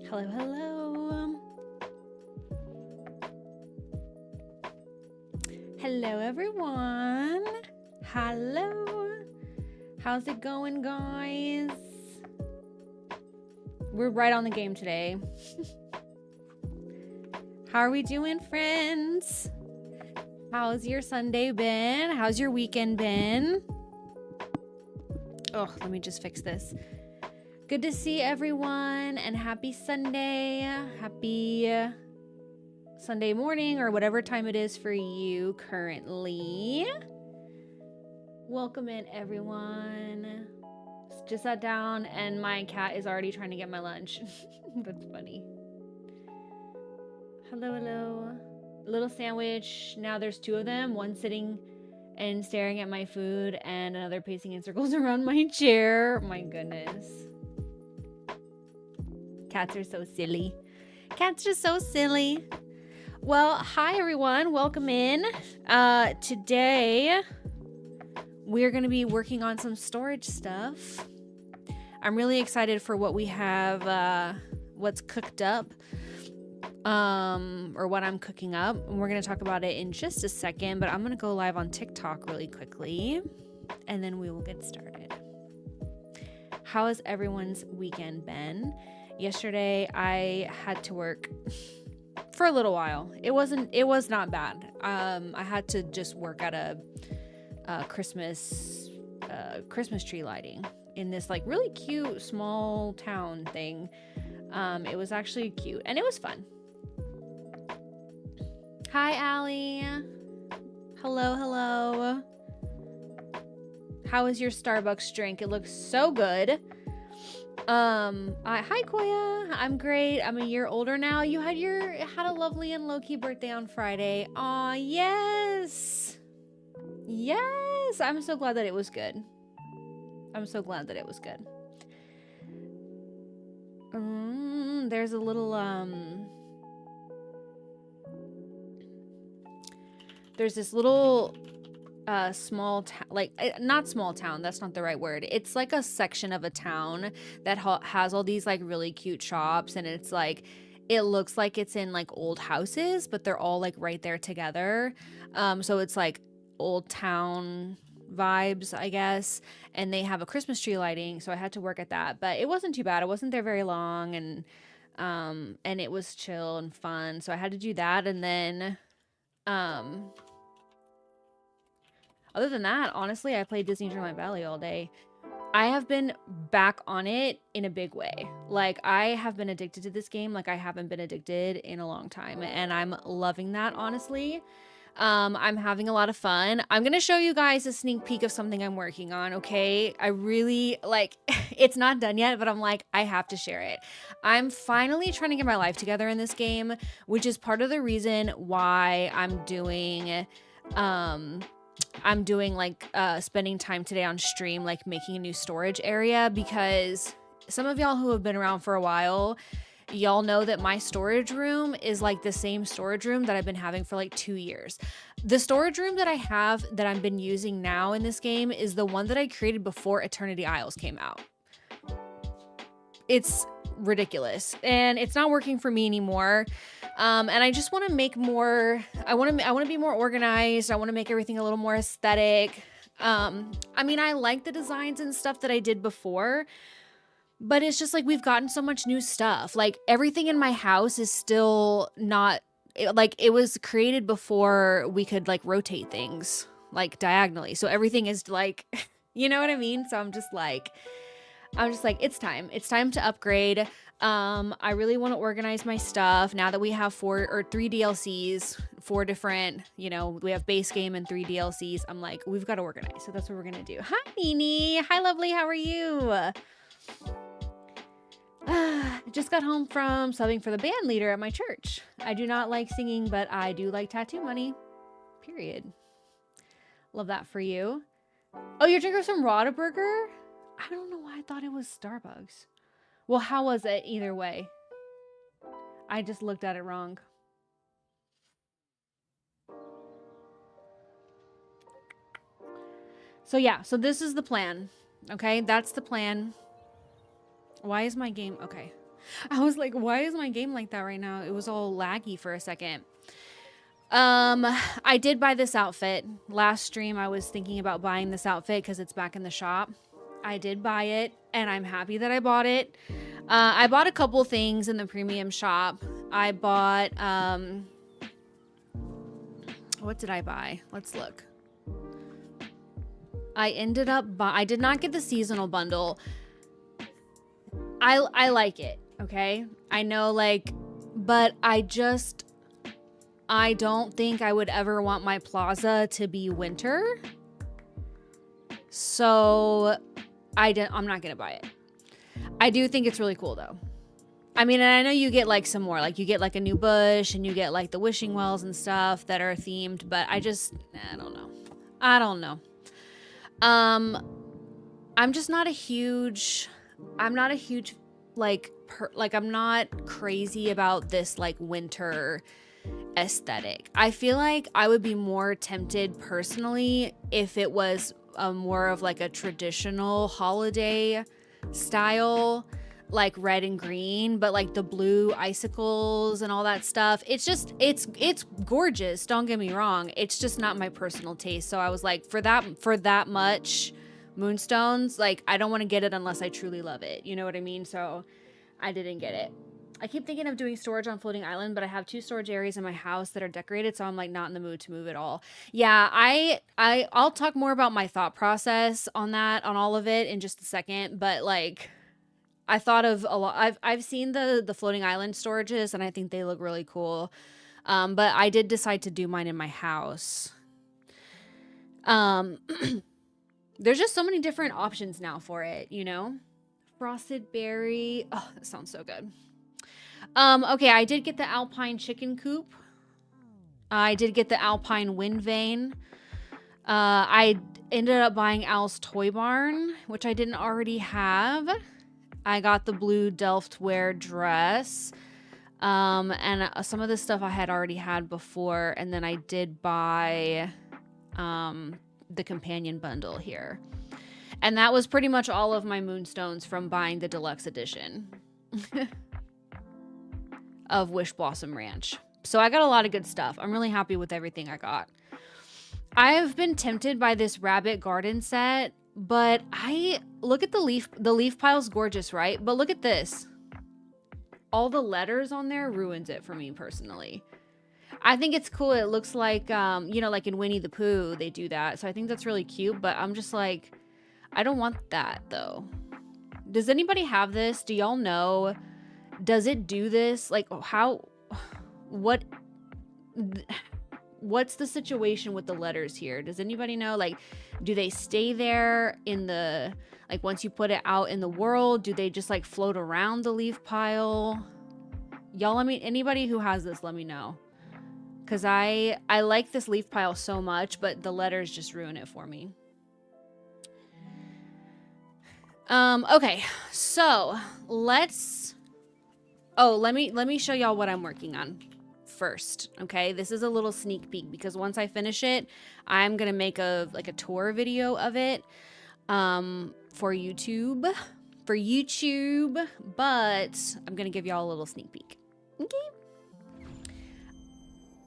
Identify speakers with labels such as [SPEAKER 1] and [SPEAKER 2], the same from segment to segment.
[SPEAKER 1] Hello, hello. Hello, everyone. Hello. How's it going, guys? We're right on the game today. How are we doing, friends? How's your Sunday been? How's your weekend been? Oh, let me just fix this. Good to see everyone, and happy Sunday. Happy Sunday morning, or whatever time it is for you currently. Welcome in, everyone. Just sat down, and my cat is already trying to get my lunch. That's funny. Hello, hello. Little sandwich. Now there's two of them. One sitting and staring at my food, and another pacing in circles around my chair. My goodness. Cats are so silly. Cats are so silly. Well, hi everyone. Welcome in. Today we're going to be working on some storage stuff. I'm really excited for what we have, what's cooked up, or what I'm cooking up. And we're going to talk about it in just a second, but I'm going to go live on TikTok really quickly, and then we will get started. How has everyone's weekend been? Yesterday, I had to work for a little while. It was not bad. I had to just work at a Christmas tree lighting in this like really cute small town thing. It was actually cute and it was fun. Hi, Allie. Hello, hello. How is your Starbucks drink? It looks so good. Hi Koya, I'm great. I'm a year older now. You had a lovely and low-key birthday on Friday. Aw, yes. Yes, I'm so glad that it was good. There's a little, there's this little small town, like not small town, that's not the right word. It's like a section of a town that has all these like really cute shops, and it's like it looks like it's in like old houses, but they're all like right there together. So it's like old town vibes, I guess, and they have a Christmas tree lighting, so I had to work at that, but it wasn't too bad. I wasn't there very long, and it was chill and fun, so I had to do that. And then other than that, honestly, I played Disney Dreamlight Valley all day. I have been back on it in a big way. Like, I have been addicted to this game like I haven't been addicted in a long time, and I'm loving that, honestly. I'm having a lot of fun. I'm gonna show you guys a sneak peek of something I'm working on, okay? I really, like, it's not done yet, but I'm like, I have to share it. I'm finally trying to get my life together in this game, which is part of the reason why I'm doing like spending time today on stream, like making a new storage area, because some of y'all who have been around for a while, y'all know that my storage room is like the same storage room that I've been having for like 2 years. The storage room that I have that I've been using now in this game is the one that I created before Eternity Isles came out. It's ridiculous, and it's not working for me anymore. And I just want to make more, I want to be more organized. I want to make everything a little more aesthetic. I mean, I like the designs and stuff that I did before, but it's just like we've gotten so much new stuff. Like, everything in my house is still not, like, it was created before we could like rotate things like diagonally. So everything is like, you know what I mean? So I'm just like, it's time to upgrade. I really want to organize my stuff now that we have 3 DLCs, 4 different, you know, we have base game and 3 DLCs. I'm like, we've got to organize. So that's what we're going to do. Hi, Nini. Hi, lovely. How are you? Just got home from subbing for the band leader at my church. I do not like singing, but I do like tattoo money. Period. Love that for you. Oh, you're drinking some Whataburger? I don't know why I thought it was Starbucks. Well, how was it either way? I just looked at it wrong. So yeah, so this is the plan. Okay, that's the plan. Why is my game... Okay. I was like, why is my game like that right now? It was all laggy for a second. I did buy this outfit. Last stream, I was thinking about buying this outfit because it's back in the shop. I did buy it, and I'm happy that I bought it. I bought a couple things in the premium shop. I bought, what did I buy? Let's look. I ended up I did not get the seasonal bundle. I like it, okay? I know, like, but I don't think I would ever want my plaza to be winter. So I'm not gonna buy it. I do think it's really cool though. I mean, and I know you get like some more, like you get like a new bush and you get like the wishing wells and stuff that are themed, but I don't know. I don't know. I'm just not a huge, I'm not crazy about this like winter aesthetic. I feel like I would be more tempted personally if it was more of like a traditional holiday style, like red and green, but like the blue icicles and all that stuff. It's gorgeous, don't get me wrong. It's just not my personal taste. So I was like, for that much moonstones, like I don't want to get it unless I truly love it. You know what I mean? So I didn't get it. I keep thinking of doing storage on floating island, but I have 2 storage areas in my house that are decorated, so I'm like not in the mood to move at all. Yeah, I'll talk more about my thought process on all of it in just a second, but like I thought of a lot. I've seen the floating island storages and I think they look really cool. But I did decide to do mine in my house. There's just so many different options now for it, you know? Frosted berry. Oh, that sounds so good. Okay, I did get the alpine chicken coop. I did get the alpine wind vane. I ended up buying Al's toy barn, which I didn't already have. I got the blue Delft wear dress. And some of this stuff I had already had before. And then I did buy the companion bundle here. And that was pretty much all of my moonstones from buying the deluxe edition of Wish Blossom Ranch. So I got a lot of good stuff. I'm really happy with everything I got. I've been tempted by this rabbit garden set, but I look at the leaf pile's gorgeous, right? But look at this. All the letters on there ruins it for me personally. I think it's cool. It looks like, you know, like in Winnie the Pooh, they do that. So I think that's really cute, but I'm just like, I don't want that though. Does anybody have this? Do y'all know? Does it do this? Like what's the situation with the letters here? Does anybody know? Like, do they stay there in the, like once you put it out in the world, do they just like float around the leaf pile? Y'all, anybody who has this, let me know. Cause I like this leaf pile so much, but the letters just ruin it for me. Okay, so let me show y'all what I'm working on first. Okay, this is a little sneak peek because once I finish it, I'm gonna make a tour video of it for YouTube, but I'm gonna give y'all a little sneak peek. Okay.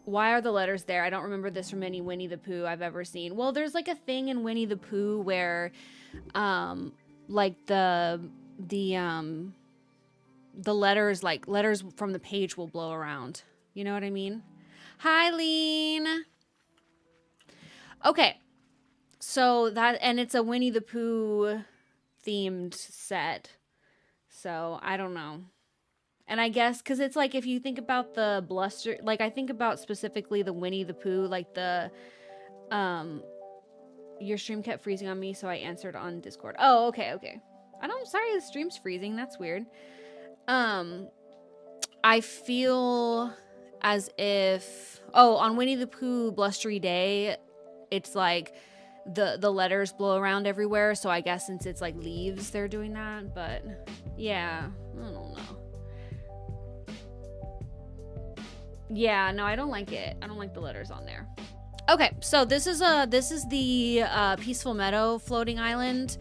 [SPEAKER 1] Why are the letters there? I don't remember this from any Winnie the Pooh I've ever seen. Well, there's like a thing in Winnie the Pooh where like the letters, like letters from the page will blow around. You know what I mean? Hi, Lean. Okay. So that, and it's a Winnie the Pooh themed set. So I don't know. And I guess, cause it's like, if you think about the bluster, like I think about specifically the Winnie the Pooh, like the, your stream kept freezing on me, so I answered on Discord. Oh, okay, okay. Sorry, the stream's freezing. That's weird. I feel as if, on Winnie the Pooh Blustery Day, it's like the letters blow around everywhere. So I guess since it's like leaves, they're doing that. But yeah, I don't know. Yeah, no, I don't like it. I don't like the letters on there. Okay, so this is the Peaceful Meadow floating island.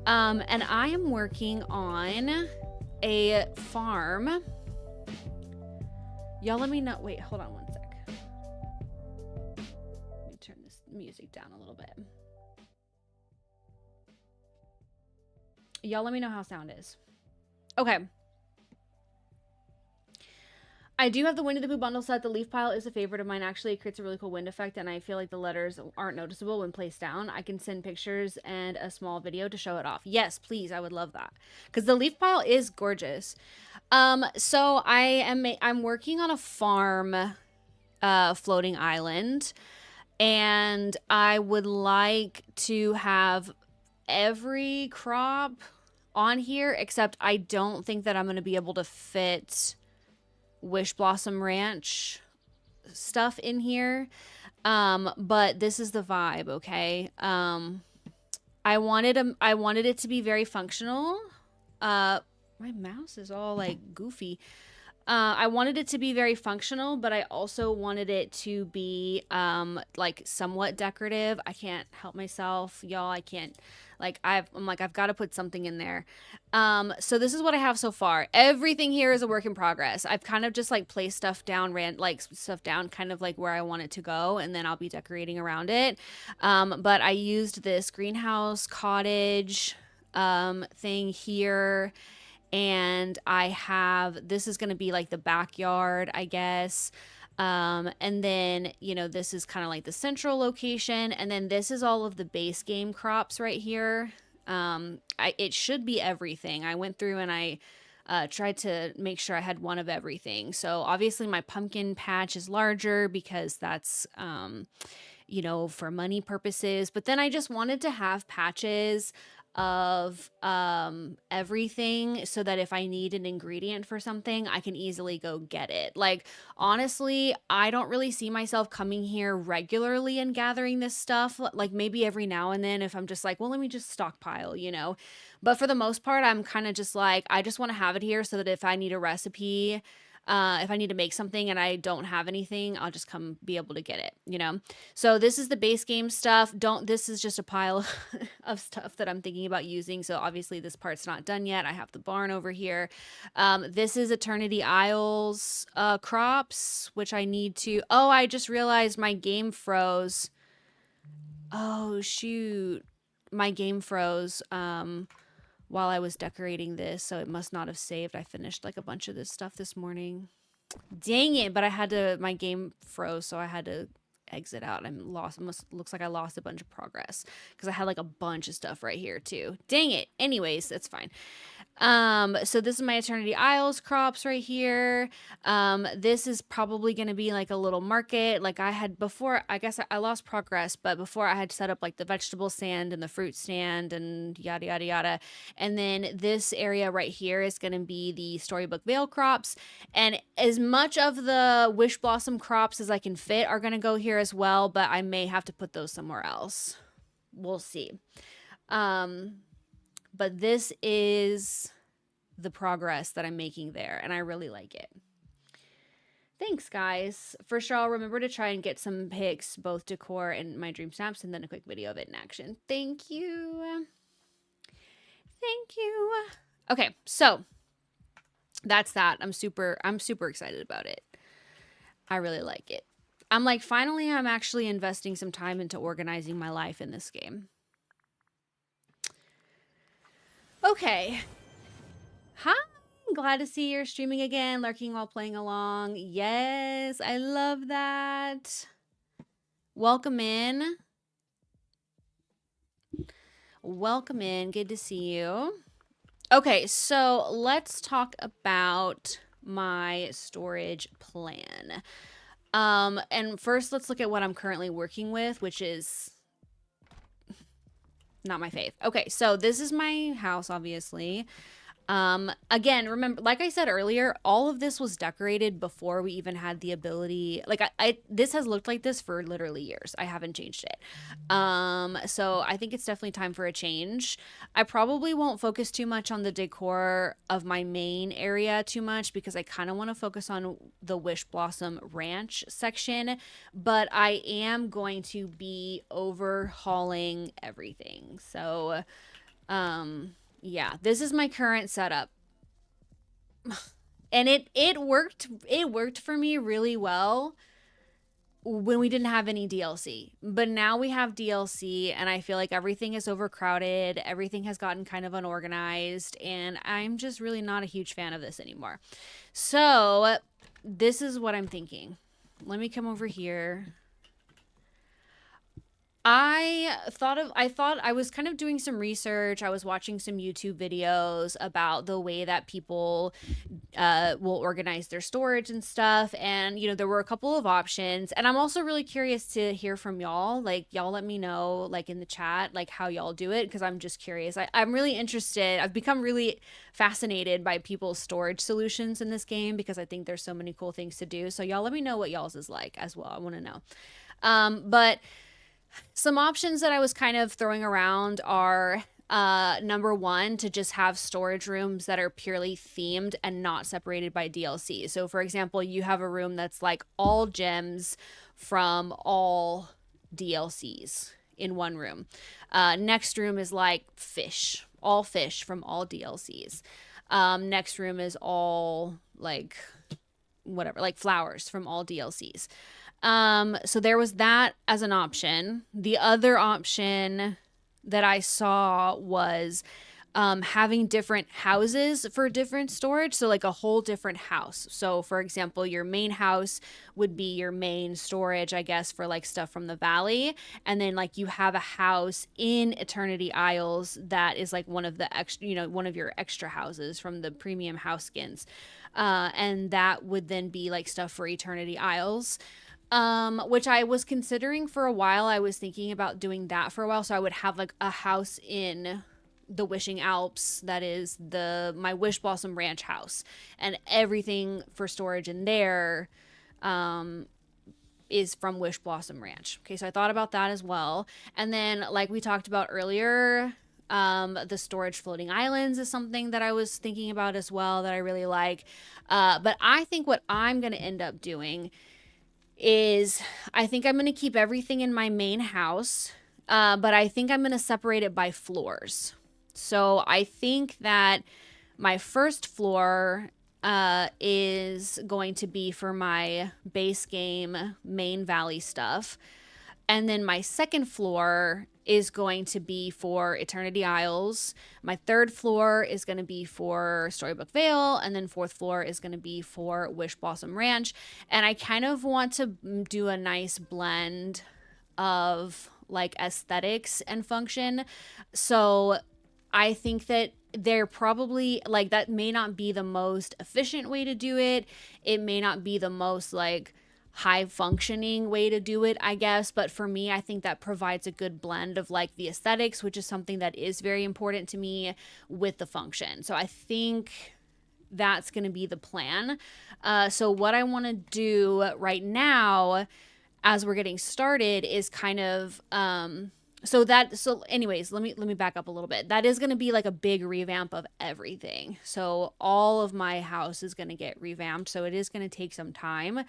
[SPEAKER 1] And I am working on a farm. Y'all let me know. Wait, hold on one sec. Let me turn this music down a little bit. Y'all let me know how sound is. Okay. I do have the Winnie the Pooh bundle set. The leaf pile is a favorite of mine. Actually, it creates a really cool wind effect, and I feel like the letters aren't noticeable when placed down. I can send pictures and a small video to show it off. Yes, please. I would love that. Because the leaf pile is gorgeous. So I'm working on a farm, floating island, and I would like to have every crop on here, except I don't think that I'm going to be able to fit Wish Blossom Ranch stuff in here. But this is the vibe, okay? I wanted it to be very functional. My mouse is all like goofy. I wanted it to be very functional, but I also wanted it to be like somewhat decorative. I can't help myself, y'all. I can't, like, I've got to put something in there. So this is what I have so far. Everything here is a work in progress. I've kind of just like placed stuff down, kind of like where I want it to go, and then I'll be decorating around it. But I used this greenhouse cottage thing here. And this is going to be like the backyard, I guess. And then, you know, this is kind of like the central location. And then this is all of the base game crops right here. It should be everything. I went through and I tried to make sure I had one of everything. So obviously my pumpkin patch is larger because that's, you know, for money purposes. But then I just wanted to have patches of everything so that if I need an ingredient for something, I can easily go get it. Like, honestly, I don't really see myself coming here regularly and gathering this stuff. Like, maybe every now and then if I'm just like, well, let me just stockpile, you know. But for the most part, I'm kind of just like, I just want to have it here so that if I need a recipe, if I need to make something and I don't have anything, I'll just come be able to get it, you know? So this is the base game stuff. This is just a pile of stuff that I'm thinking about using. So obviously this part's not done yet. I have the barn over here. This is Eternity Isles crops, which I need to, oh, I just realized my game froze. Oh, shoot. My game froze. While I was decorating this, so it must not have saved. I finished like a bunch of this stuff this morning. Dang it, but my game froze, so I had to exit out. I'm lost. Looks like I lost a bunch of progress because I had like a bunch of stuff right here too. Dang it. Anyways, that's fine. So this is my Eternity Isles crops right here. This is probably going to be like a little market. Like I had before, I guess I lost progress, but before I had set up like the vegetable stand and the fruit stand and yada, yada, yada. And then this area right here is going to be the Storybook Vale crops. And as much of the Wish Blossom crops as I can fit are going to go here as well, but I may have to put those somewhere else. We'll see. But this is the progress that I'm making there, and I really like it. Thanks, guys. For sure, I'll remember to try and get some pics, both decor and my dream snaps, and then a quick video of it in action. Thank you. Thank you. Okay, so that's that. I'm super excited about it. I really like it. I'm like, finally, I'm actually investing some time into organizing my life in this game. Okay. Hi. Glad to see you're streaming again, lurking while playing along. Yes, I love that. Welcome in. Welcome in. Good to see you. Okay, so let's talk about my storage plan. And first, let's look at what I'm currently working with, which is not my fave. Okay, so this is my house, obviously. Again, remember, like I said earlier, all of this was decorated before we even had the ability. Like this has looked like this for literally years. I haven't changed it. So I think it's definitely time for a change. I probably won't focus too much on the decor of my main area too much because I kind of want to focus on the Wish Blossom Ranch section, but I am going to be overhauling everything. So, yeah, this is my current setup. and it worked for me really well when we didn't have any DLC. But now we have DLC, and I feel like everything is overcrowded, everything has gotten kind of unorganized, and I'm just really not a huge fan of this anymore. So this is what I'm thinking. Let me come over here. I thought I was kind of doing some research. I was watching some YouTube videos about the way that people will organize their storage and stuff. And, there were a couple of options. And I'm also really curious to hear from y'all. Like, y'all let me know, like, in the chat, like, how y'all do it. Because I'm just curious. I'm really interested. I've become really fascinated by people's storage solutions in this game because I think there's so many cool things to do. So y'all let me know what y'all's is like as well. I want to know. But some options that I was kind of throwing around are number one, to just have storage rooms that are purely themed and not separated by DLC. So, for example, you have a room that's like all gems from all DLCs in one room. Next room is like all fish from all DLCs. Next room is all like whatever, like flowers from all DLCs. So there was that as an option. The other option that I saw was having different houses for different storage. So like a whole different house. So for example, your main house would be your main storage, I guess, for like stuff from the valley. And then like you have a house in Eternity Isles that is like one of the extra, one of your extra houses from the premium house skins. And that would then be like stuff for Eternity Isles. Which I was considering for a while. I was thinking about doing that for a while. So I would have like a house in the Wishing Alps that is my Wish Blossom Ranch house, and everything for storage in there is from Wish Blossom Ranch. Okay, so I thought about that as well. And then like we talked about earlier, the storage floating islands is something that I was thinking about as well that I really like. But I think what I'm going to end up doing is I think I'm going to keep everything in my main house, but I think I'm going to separate it by floors. So I think that my first floor is going to be for my base game main valley stuff. And then my second floor is going to be for Eternity Isles. My third floor is going to be for Storybook Vale. And then fourth floor is going to be for Wish Blossom Ranch. And I kind of want to do a nice blend of like aesthetics and function. So I think that they're probably like, that may not be the most efficient way to do it. It may not be the most like high functioning way to do it, I guess. But for me, I think that provides a good blend of like the aesthetics, which is something that is very important to me, with the function. So I think that's going to be the plan. So what I want to do right now as we're getting started is kind of, so anyways, let me back up a little bit. That is going to be like a big revamp of everything. So all of my house is going to get revamped. So it is going to take some time.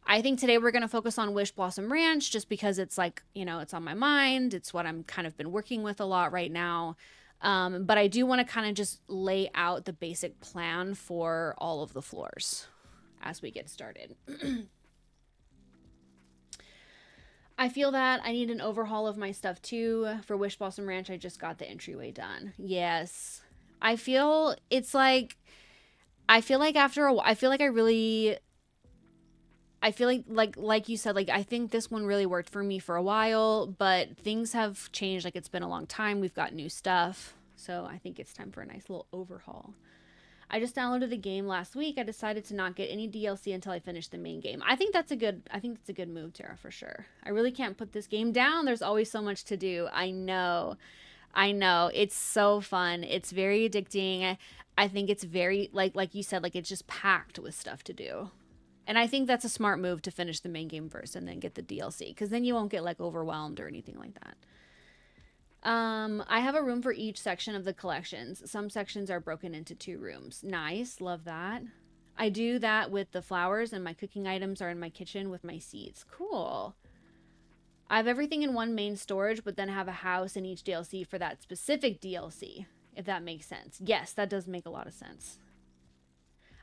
[SPEAKER 1] I think today we're going to focus on Wish Blossom Ranch just because it's like, it's on my mind. It's what I'm kind of been working with a lot right now. But I do want to kind of just lay out the basic plan for all of the floors as we get started. I feel that I need an overhaul of my stuff too. For Wish Blossom Ranch, I just got the entryway done. Yes. I feel like after a while, I feel like you said, like, I think this one really worked for me for a while, but things have changed. Like, it's been a long time. We've got new stuff. So I think it's time for a nice little overhaul. I just downloaded the game last week. I decided to not get any DLC until I finish the main game. I think that's a good move, Tara, for sure. I really can't put this game down. There's always so much to do. I know. It's so fun. It's very addicting. I think it's very, like you said, like, it's just packed with stuff to do. And I think that's a smart move to finish the main game first and then get the DLC, because then you won't get like overwhelmed or anything like that. I have a room for each section of the collections. Some sections are broken into 2 rooms. Nice. Love that. I do that with the flowers, and my cooking items are in my kitchen with my seeds. Cool. I have everything in one main storage, but then have a house in each DLC for that specific DLC, if that makes sense. Yes, that does make a lot of sense.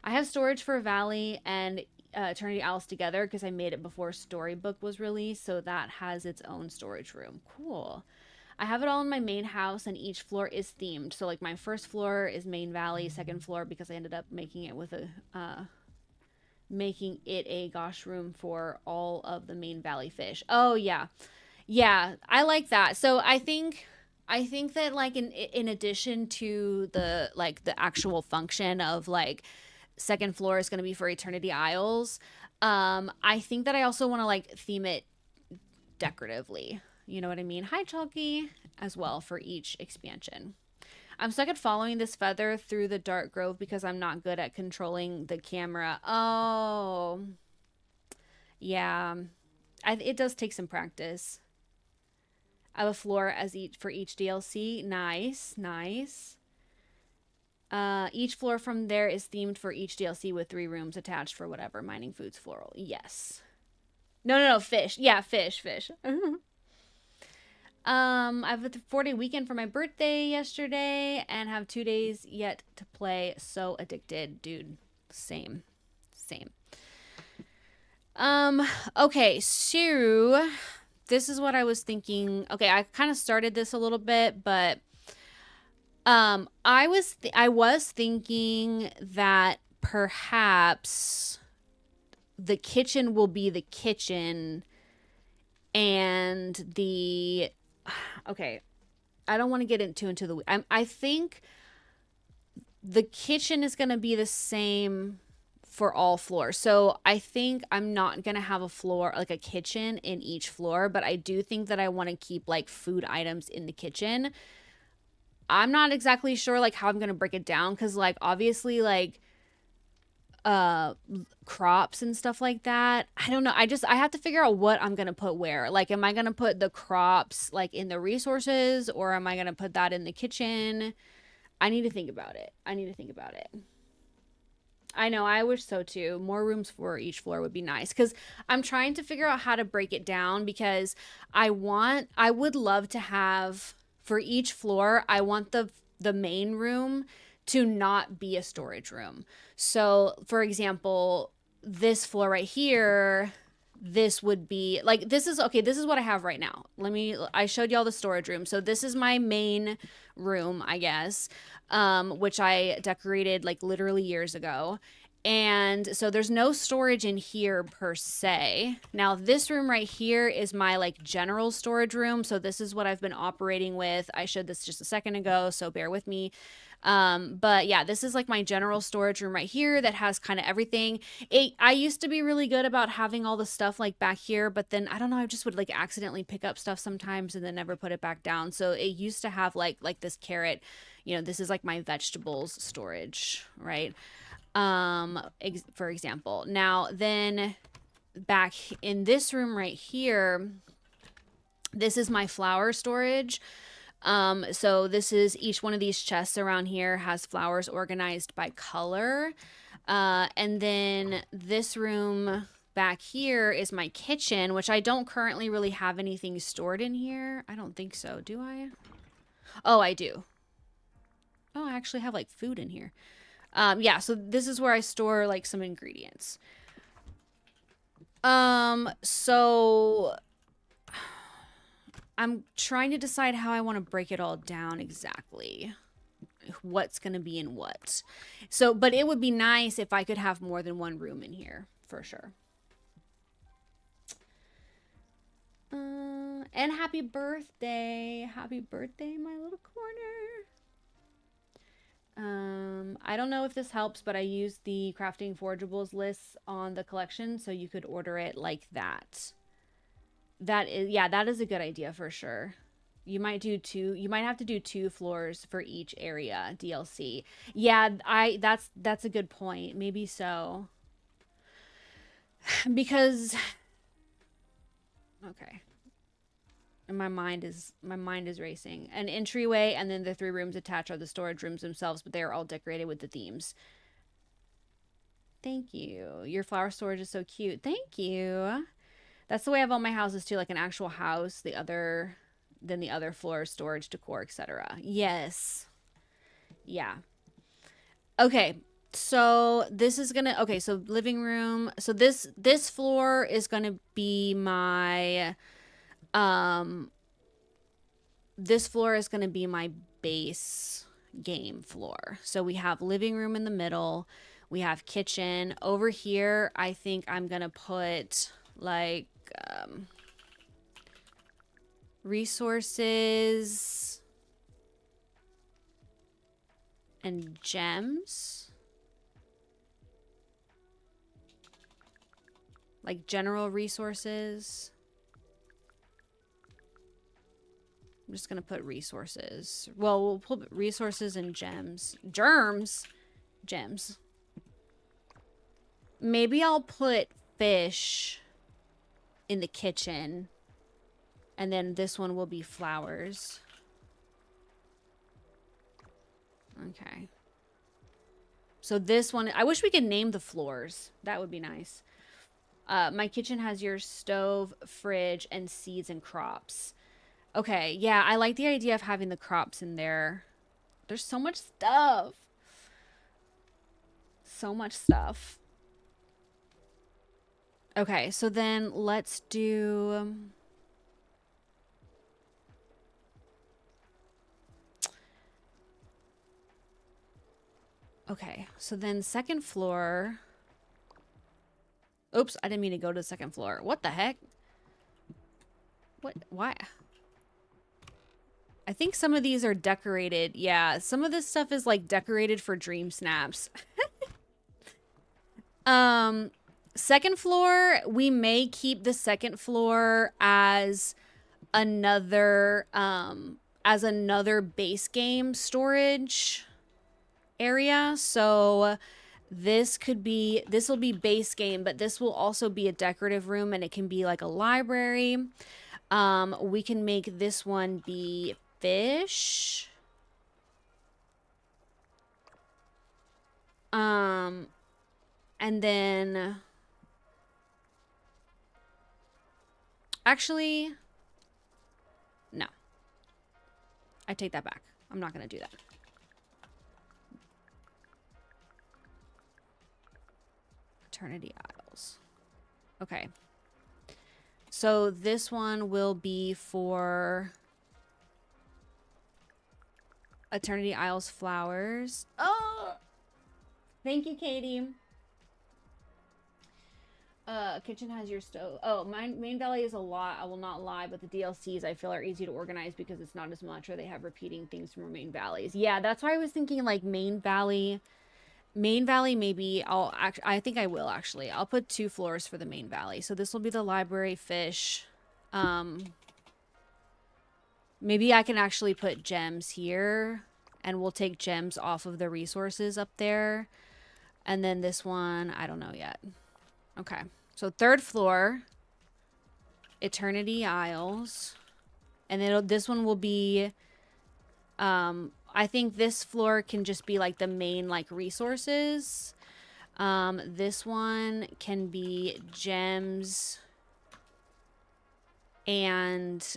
[SPEAKER 1] I have storage for Valley and Eternity Alice together because I made it before Storybook was released, so that has its own storage room. Cool. I have it all in my main house, and each floor is themed. So, like, my first floor is Main Valley, second floor because I ended up making it with a making it a gosh room for all of the Main Valley fish. Oh yeah, yeah, I like that. So I think that like in addition to the like the actual function of like second floor is going to be for Eternity Isles, I think that I also want to like theme it decoratively. You know what I mean? Hi, Chalky, as well for each expansion. I'm stuck at following this feather through the dark grove because I'm not good at controlling the camera. Oh, yeah. It does take some practice. I have a floor as each for each DLC. Nice, nice. Each floor from there is themed for each DLC with 3 rooms attached for whatever. Mining, foods, floral. Yes. No, fish. Yeah, fish. I have a 4-day weekend for my birthday yesterday and have 2 days yet to play. So addicted, dude. Same. Okay, so this is what I was thinking. Okay, I kind of started this a little bit, but I was thinking that perhaps the kitchen will be the kitchen and the okay, I don't want to get into the I think the kitchen is going to be the same for all floors. So I think I'm not going to have a floor like a kitchen in each floor, but I do think that I want to keep like food items in the kitchen. I'm not exactly sure like how I'm going to break it down cuz like obviously like crops and stuff like that. I don't know. I have to figure out what I'm going to put where. Like am I going to put the crops like in the resources or am I going to put that in the kitchen? I need to think about it. I know, I wish so too. More rooms for each floor would be nice cuz I'm trying to figure out how to break it down because I would love to have for each floor, I want the main room to not be a storage room. So, for example, this floor right here, this would be like this is what I have right now. I showed y'all the storage room. So this is my main room, I guess, which I decorated like literally years ago. And so there's no storage in here per se. Now this room right here is my like general storage room. So this is what I've been operating with. I showed this just a second ago, so bear with me. But yeah, this is like my general storage room right here that has kind of everything. I used to be really good about having all the stuff like back here, but then I don't know, I just would like accidentally pick up stuff sometimes and then never put it back down. So it used to have like this carrot, you know, this is like my vegetables storage, right? For example. Now then back in this room right here, this is my flower storage. So this is each one of these chests around here has flowers organized by color. And then this room back here is my kitchen, which I don't currently really have anything stored in here. I don't think so. Do I? Oh, I do. Oh, I actually have like food in here. Yeah, so this is where I store like some ingredients. So I'm trying to decide how I want to break it all down exactly. What's going to be in what. So, but it would be nice if I could have more than one room in here, for sure. And happy birthday. Happy birthday, my little corner. I don't know if this helps, but I used the crafting forgeables lists on the collection, so you could order it like that. That is a good idea for sure. You might have to do 2 floors for each area DLC. Yeah, that's a good point. Maybe so. Because okay. And my mind is racing. An entryway and then the 3 rooms attached are the storage rooms themselves, but they are all decorated with the themes. Thank you. Your flower storage is so cute. Thank you. That's the way I have all my houses too, like an actual house, the other floor, storage, decor, etc. Yes. Yeah. Okay. So this is gonna, okay, so living room. So this floor is gonna be my, um, this floor is gonna be my base game floor. So we have living room in the middle. We have kitchen. Over here, I think I'm gonna put like, resources and gems. Like general resources. I'm just gonna put resources. Well, we'll put resources and gems. Germs? Gems. Maybe I'll put fish in the kitchen. And then this one will be flowers. Okay. So this one, I wish we could name the floors. That would be nice. My kitchen has your stove, fridge, and seeds and crops. Okay, yeah, I like the idea of having the crops in there. There's so much stuff. So much stuff. Okay, so then let's do... Okay, so then second floor... Oops, I didn't mean to go to the second floor. What the heck? What? Why? I think some of these are decorated. Yeah, some of this stuff is like decorated for dream snaps. Second floor, we may keep the second floor as another base game storage area. So this will be base game, but this will also be a decorative room, and it can be like a library. We can make this one be fish. And then actually, no. I take that back. I'm not going to do that. Eternity Isles. Okay. So this one will be for Eternity Isles flowers. Oh! Thank you, Katie. Kitchen has your stove. Oh, Main Valley is a lot. I will not lie, but the DLCs I feel are easy to organize because it's not as much, or they have repeating things from Main Valleys. Yeah, that's why I was thinking like Main Valley. Main Valley, maybe I think I will actually. I'll put 2 floors for the Main Valley. So this will be the library, fish. Maybe I can actually put gems here, and we'll take gems off of the resources up there. And then this one, I don't know yet. Okay. So third floor, Eternity Isles. And then this one will be, I think this floor can just be like the main like resources. This one can be gems and,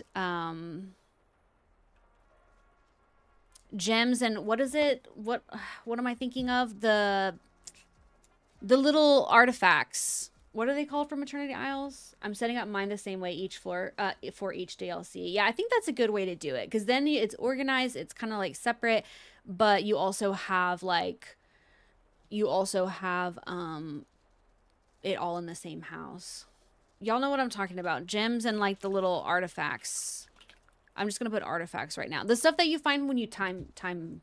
[SPEAKER 1] gems and what is it? What am I thinking of? The little artifacts. What are they called from Eternity Isles? I'm setting up mine the same way each floor, for each DLC. Yeah, I think that's a good way to do it, because then it's organized. It's kind of like separate, but you also have like, it all in the same house. Y'all know what I'm talking about. Gems and like the little artifacts. I'm just gonna put artifacts right now. The stuff that you find when you time.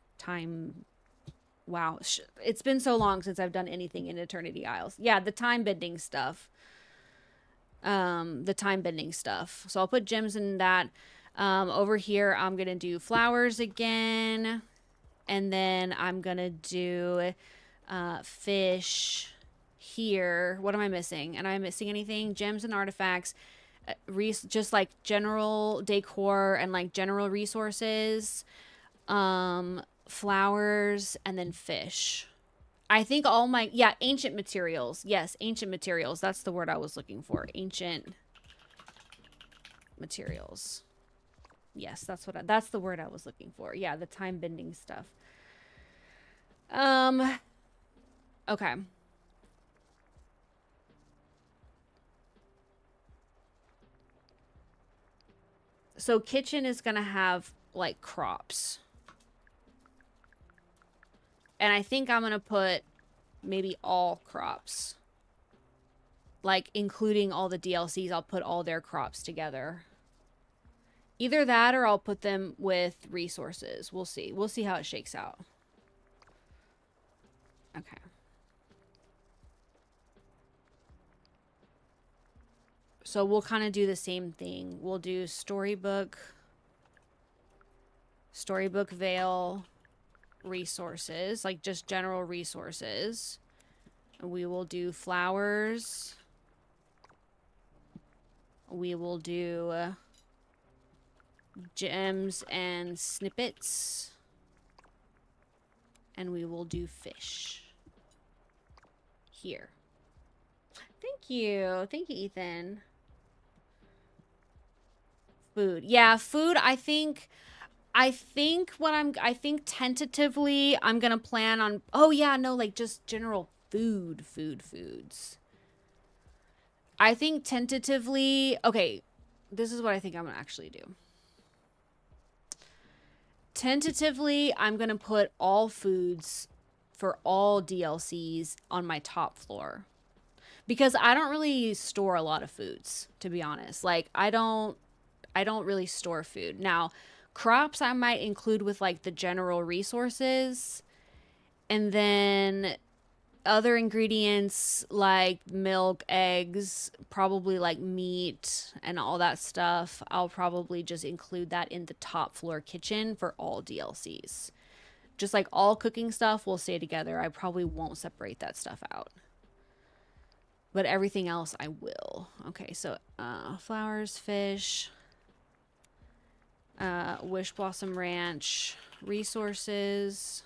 [SPEAKER 1] Wow, it's been so long since I've done anything in Eternity Isles. Yeah, the time bending stuff. The time bending stuff. So I'll put gems in that. Over here, I'm gonna do flowers again, and then I'm gonna do fish here. What am I missing? Am I missing anything? Gems and artifacts. Just like general decor and like general resources. Flowers, and then fish. I think all my, yeah, ancient materials. Yes, ancient materials. That's the word I was looking for. Ancient materials. Yes, that's the word I was looking for. Yeah, the time bending stuff. Okay. So kitchen is going to have like crops. And I think I'm going to put maybe all crops. Like including all the DLCs, I'll put all their crops together. Either that or I'll put them with resources. We'll see. We'll see how it shakes out. Okay. So we'll kind of do the same thing. We'll do storybook, veil, resources, like just general resources. We will do flowers. We will do gems and snippets. And we will do fish. Here. Thank you. Thank you, Ethan. Food. Yeah, food, I think tentatively I'm gonna plan on, oh yeah, no, like just general foods. I think tentatively, okay, this is what I think I'm gonna actually do. Tentatively, I'm gonna put all foods for all DLCs on my top floor. Because I don't really store a lot of foods, to be honest. Like, I don't really store food. Now, crops I might include with like the general resources, and then other ingredients like milk, eggs, probably like meat and all that stuff, I'll probably just include that in the top floor kitchen for all DLCs. Just like all cooking stuff will stay together. I probably won't separate that stuff out. But everything else I will. Okay, so flowers, fish, Wish Blossom Ranch, resources,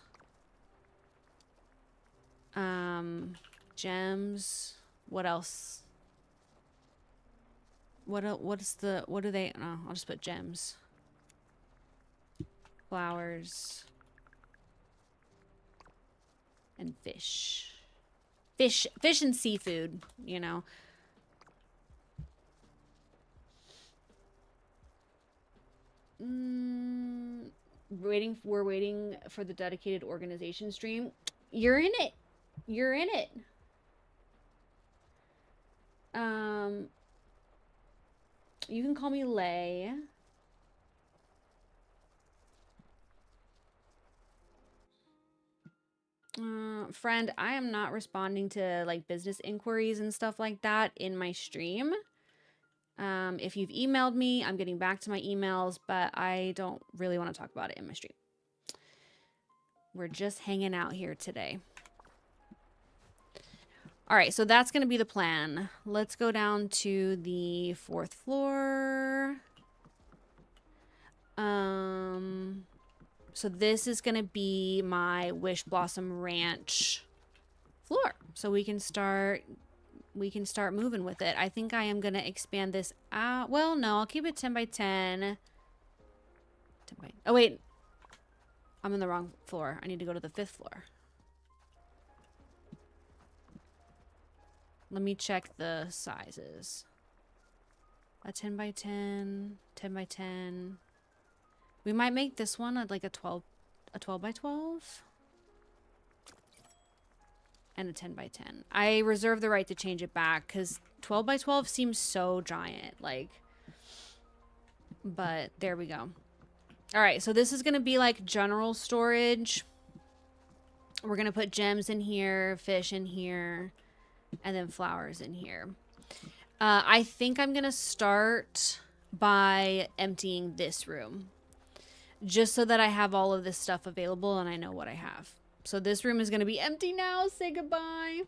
[SPEAKER 1] gems. What else? What do they? Oh, I'll just put gems. Flowers and fish. Fish and seafood, you know. We're waiting for the dedicated organization stream. You're in it. You're in it. You can call me Lay. Friend, I am not responding to like business inquiries and stuff like that in my stream. If you've emailed me, I'm getting back to my emails, but I don't really want to talk about it in my stream. We're just hanging out here today. All right, so that's going to be the plan. Let's go down to the 4th floor. So this is going to be my Wish Blossom Ranch floor. So we can start moving with it. I think I am going to expand this out. Well, no, I'll keep it 10 by 10. Oh, wait. I'm in the wrong floor. I need to go to the 5th floor. Let me check the sizes. A 10 by 10, 10 by 10. We might make this one like a 12 by 12. And a 10 by 10. I reserve the right to change it back because 12 by 12 seems so giant. Like, but there we go. All right, so this is going to be like general storage. We're going to put gems in here, fish in here, and then flowers in here. I think I'm going to start by emptying this room. Just so that I have all of this stuff available and I know what I have. So this room is going to be empty now. Say goodbye.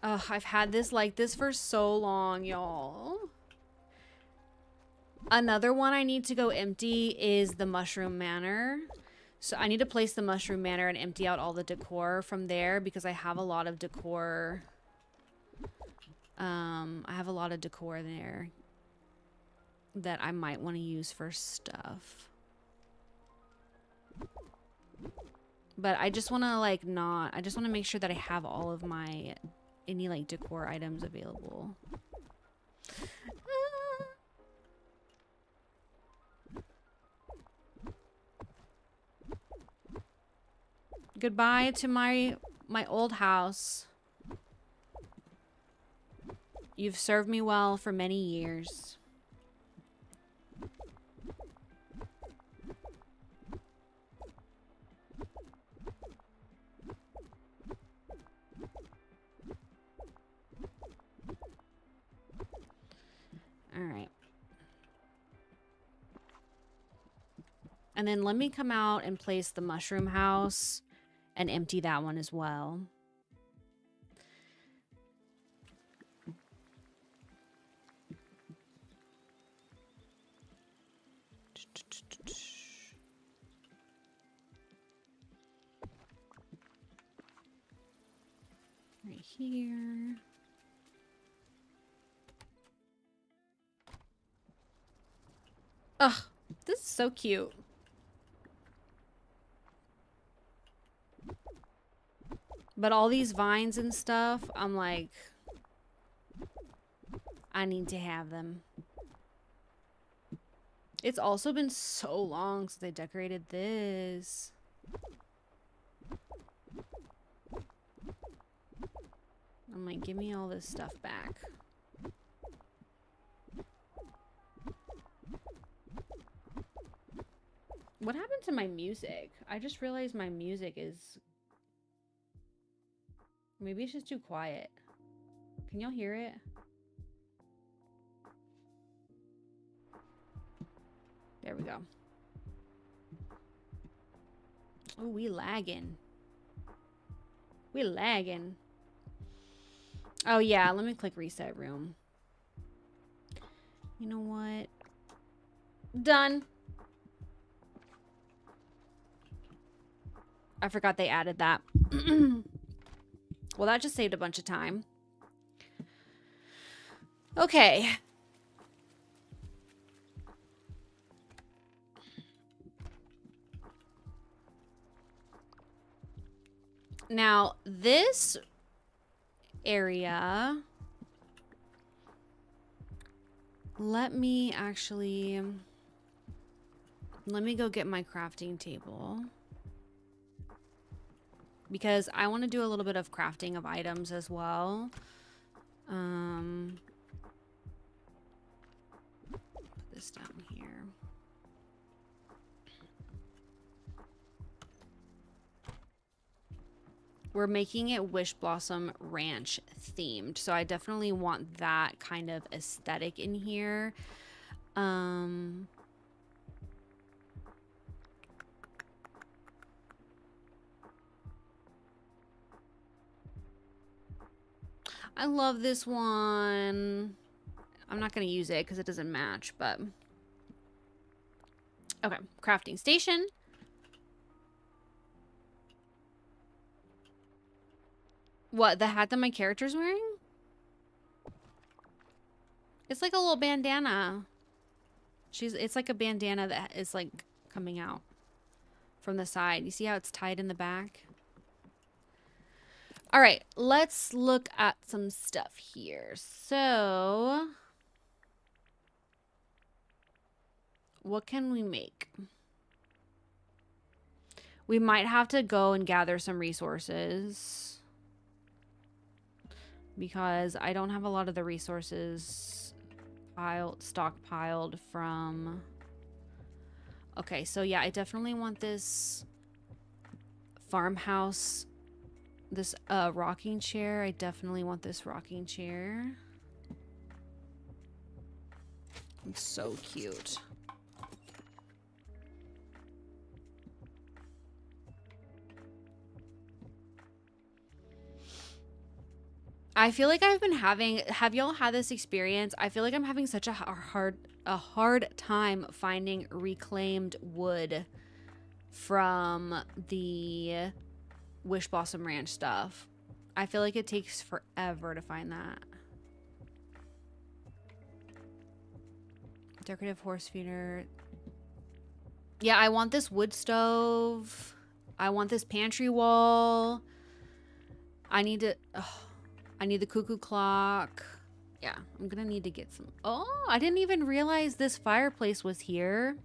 [SPEAKER 1] Ugh, I've had this like this for so long, y'all. Another one I need to go empty is the Mushroom Manor. So I need to place the Mushroom Manor and empty out all the decor from there because I have a lot of decor. I have a lot of decor there that I might want to use for stuff. But I just want to like not, I just want to make sure that I have all of my, any like decor items available. Goodbye to my old house. You've served me well for many years. All right. And then let me come out and place the mushroom house and empty that one as well. Right here. Ugh, this is so cute. But all these vines and stuff, I'm like, I need to have them. It's also been so long since I decorated this. I'm like, give me all this stuff back. What happened to my music? I just realized my music is... Maybe it's just too quiet. Can y'all hear it? There we go. Oh, we lagging. We lagging. Oh, yeah. Let me click reset room. You know what? Done. I forgot they added that. Well, that just saved a bunch of time. Okay. Now, this area... Let me go get my crafting table. Because I want to do a little bit of crafting of items as well. Put this down here. We're making it Wishblossom Ranch themed. So I definitely want that kind of aesthetic in here. I love this one. I'm not going to use it because it doesn't match, but... Okay, crafting station. What, the hat that my character's wearing? It's like a little bandana. It's like a bandana that is like coming out from the side. You see how it's tied in the back? All right, let's look at some stuff here. So, what can we make? We might have to go and gather some resources because I don't have a lot of the resources stockpiled from... Okay, so yeah, I definitely want this farmhouse. This rocking chair. I definitely want this rocking chair. It's so cute. I feel like I've been having... Have y'all had this experience? I feel like I'm having such a hard time finding reclaimed wood from the Wishblossom Ranch stuff. I feel like it takes forever to find that. Decorative horse feeder. Yeah, I want this wood stove. I want this pantry wall. I need to... Oh, I need the cuckoo clock. Yeah, I'm gonna need to get some... Oh, I didn't even realize this fireplace was here.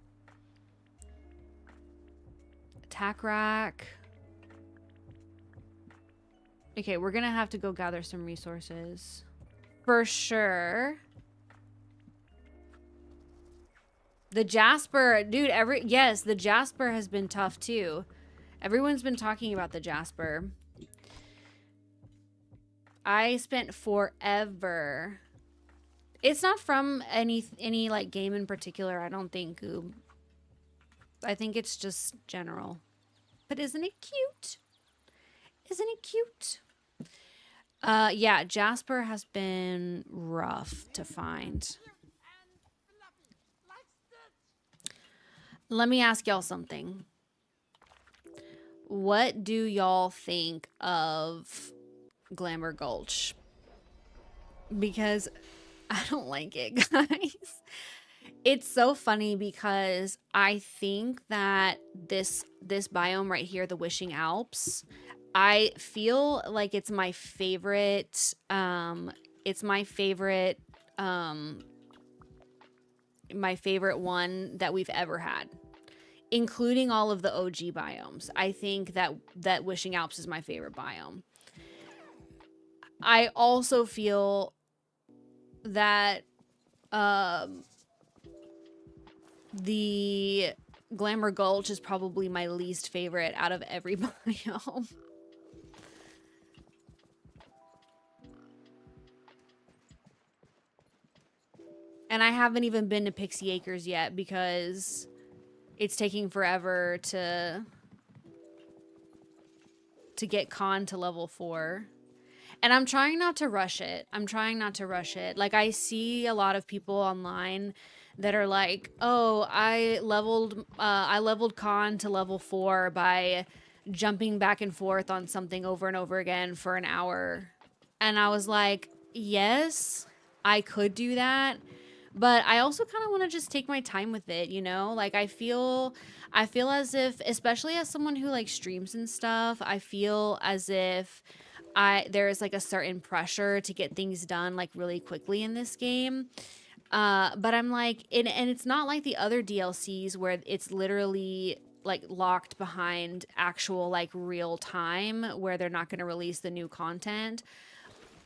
[SPEAKER 1] Attack rack. Okay, we're gonna have to go gather some resources. For sure. The Jasper, dude, yes, the Jasper has been tough too. Everyone's been talking about the Jasper. I spent forever. It's not from any like game in particular, I don't think, Goob. I think it's just general. But isn't it cute? Isn't it cute? Yeah, Jasper has been rough to find. Let me ask y'all something. What do y'all think of Glamour Gulch? Because I don't like it, guys. It's so funny because I think that this biome right here, the Wishing Alps, I feel like it's my favorite. It's my favorite one that we've ever had, including all of the OG biomes. I think that Wishing Alps is my favorite biome. I also feel that the Glamour Gulch is probably my least favorite out of every biome. And I haven't even been to Pixie Acres yet because it's taking forever to get Con to level 4. And I'm trying not to rush it. Like, I see a lot of people online that are like, oh, I leveled Con to level 4 by jumping back and forth on something over and over again for an hour. And I was like, yes, I could do that. But I also kind of want to just take my time with it, you know? Like, I feel as if, especially as someone who like streams and stuff, I feel as if there is like a certain pressure to get things done like really quickly in this game. But I'm like, and it's not like the other DLCs where it's literally like locked behind actual like real time where they're not going to release the new content.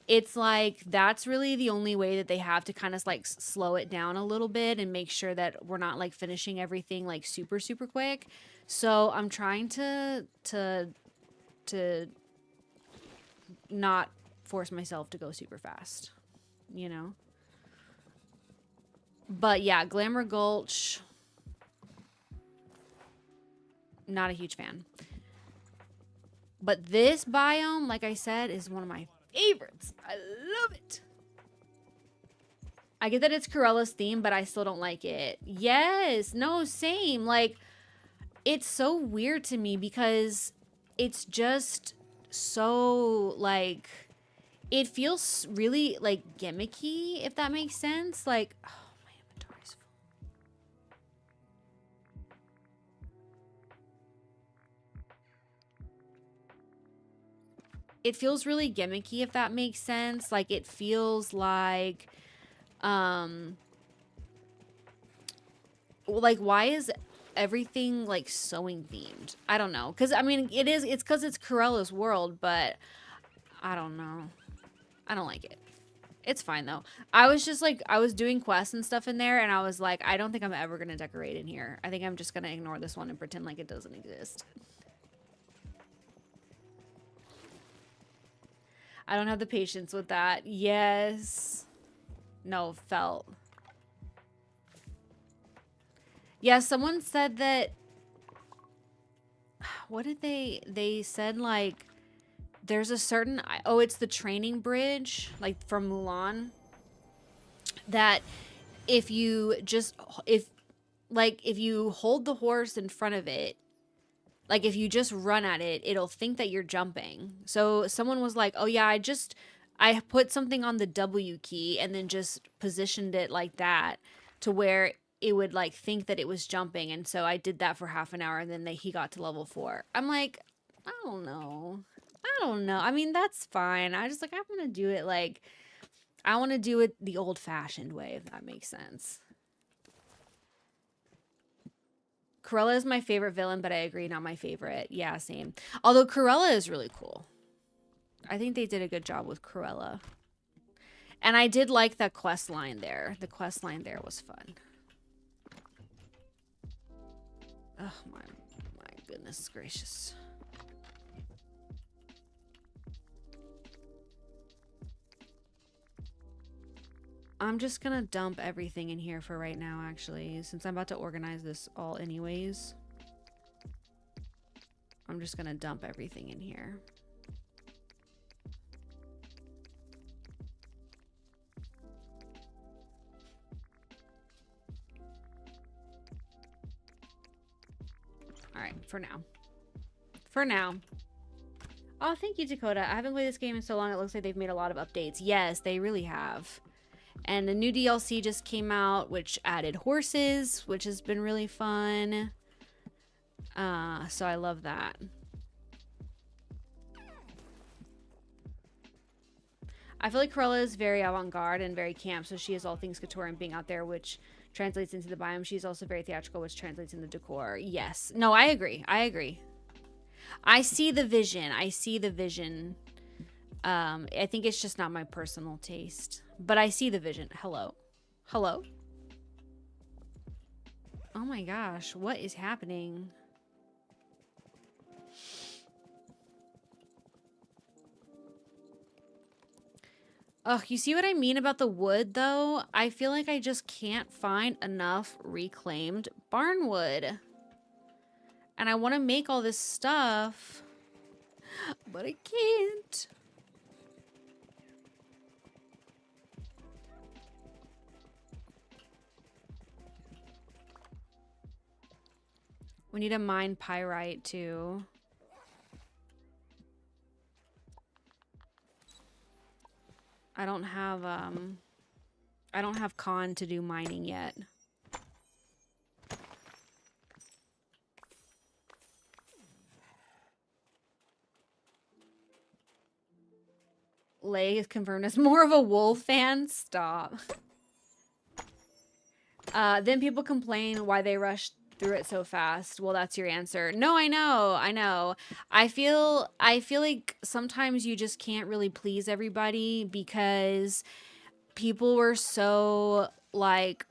[SPEAKER 1] It's like that's really the only way that they have to kind of like slow it down a little bit and make sure that we're not like finishing everything like super quick. So I'm trying to not force myself to go super fast, you know? But yeah, Glamour Gulch, not a huge fan. But this biome, like I said, is one of my favorites. I love it. I get that it's Corella's theme, but I still don't like it. Yes, no, same. Like, it's so weird to me because it's just so, like, it feels really, like, gimmicky, if that makes sense. Like, oh, my inventory's full. It feels really gimmicky, if that makes sense. Like, it feels like, like, why is everything like sewing themed? I don't know. Because, I mean, it's because it's Corella's world, but I don't know. I don't like it. It's fine, though. I was just, like, I was doing quests and stuff in there, and I was like, I don't think I'm ever going to decorate in here. I think I'm just going to ignore this one and pretend like it doesn't exist. I don't have the patience with that. Yes. No, felt. Yeah, someone said that... What did they said, like... There's a certain... Oh, it's the training bridge, like, from Mulan. That if you just... If you hold the horse in front of it, like, if you just run at it, it'll think that you're jumping. So someone was like, oh, yeah, I put something on the W key and then just positioned it like that to where it would like think that it was jumping, and so I did that for half an hour, and then he got to level 4. I'm like, I don't know. I mean, that's fine. I just like, I want to do it like, I want to do it the old-fashioned way, if that makes sense. Cruella is my favorite villain, but I agree, not my favorite. Yeah, same. Although Cruella is really cool. I think they did a good job with Cruella. And I did like that quest line there. The quest line there was fun. Oh, my goodness gracious. I'm just gonna dump everything in here for right now, actually, since I'm about to organize this all anyways. I'm just gonna dump everything in here. All right, for now. For now. Oh, thank you, Dakota. I haven't played this game in so long. It looks like they've made a lot of updates. Yes, they really have. And the new DLC just came out, which added horses, which has been really fun. So I love that. I feel like Cruella is very avant-garde and very camp, so she is all things couture and being out there, which translates into the biome. She's also very theatrical, which translates into decor. Yes. No, I agree. I agree. I see the vision. I see the vision. I think it's just not my personal taste. But I see the vision. Hello? Hello? Oh my gosh. What is happening? Ugh, you see what I mean about the wood, though? I feel like I just can't find enough reclaimed barnwood. And I want to make all this stuff, but I can't. We need to mine pyrite, too. I don't have con to do mining yet. Lay is confirmed as more of a wolf fan. Stop. Then people complain why they rushed through it so fast. Well, that's your answer. No, I know. I feel like sometimes you just can't really please everybody because people were so like,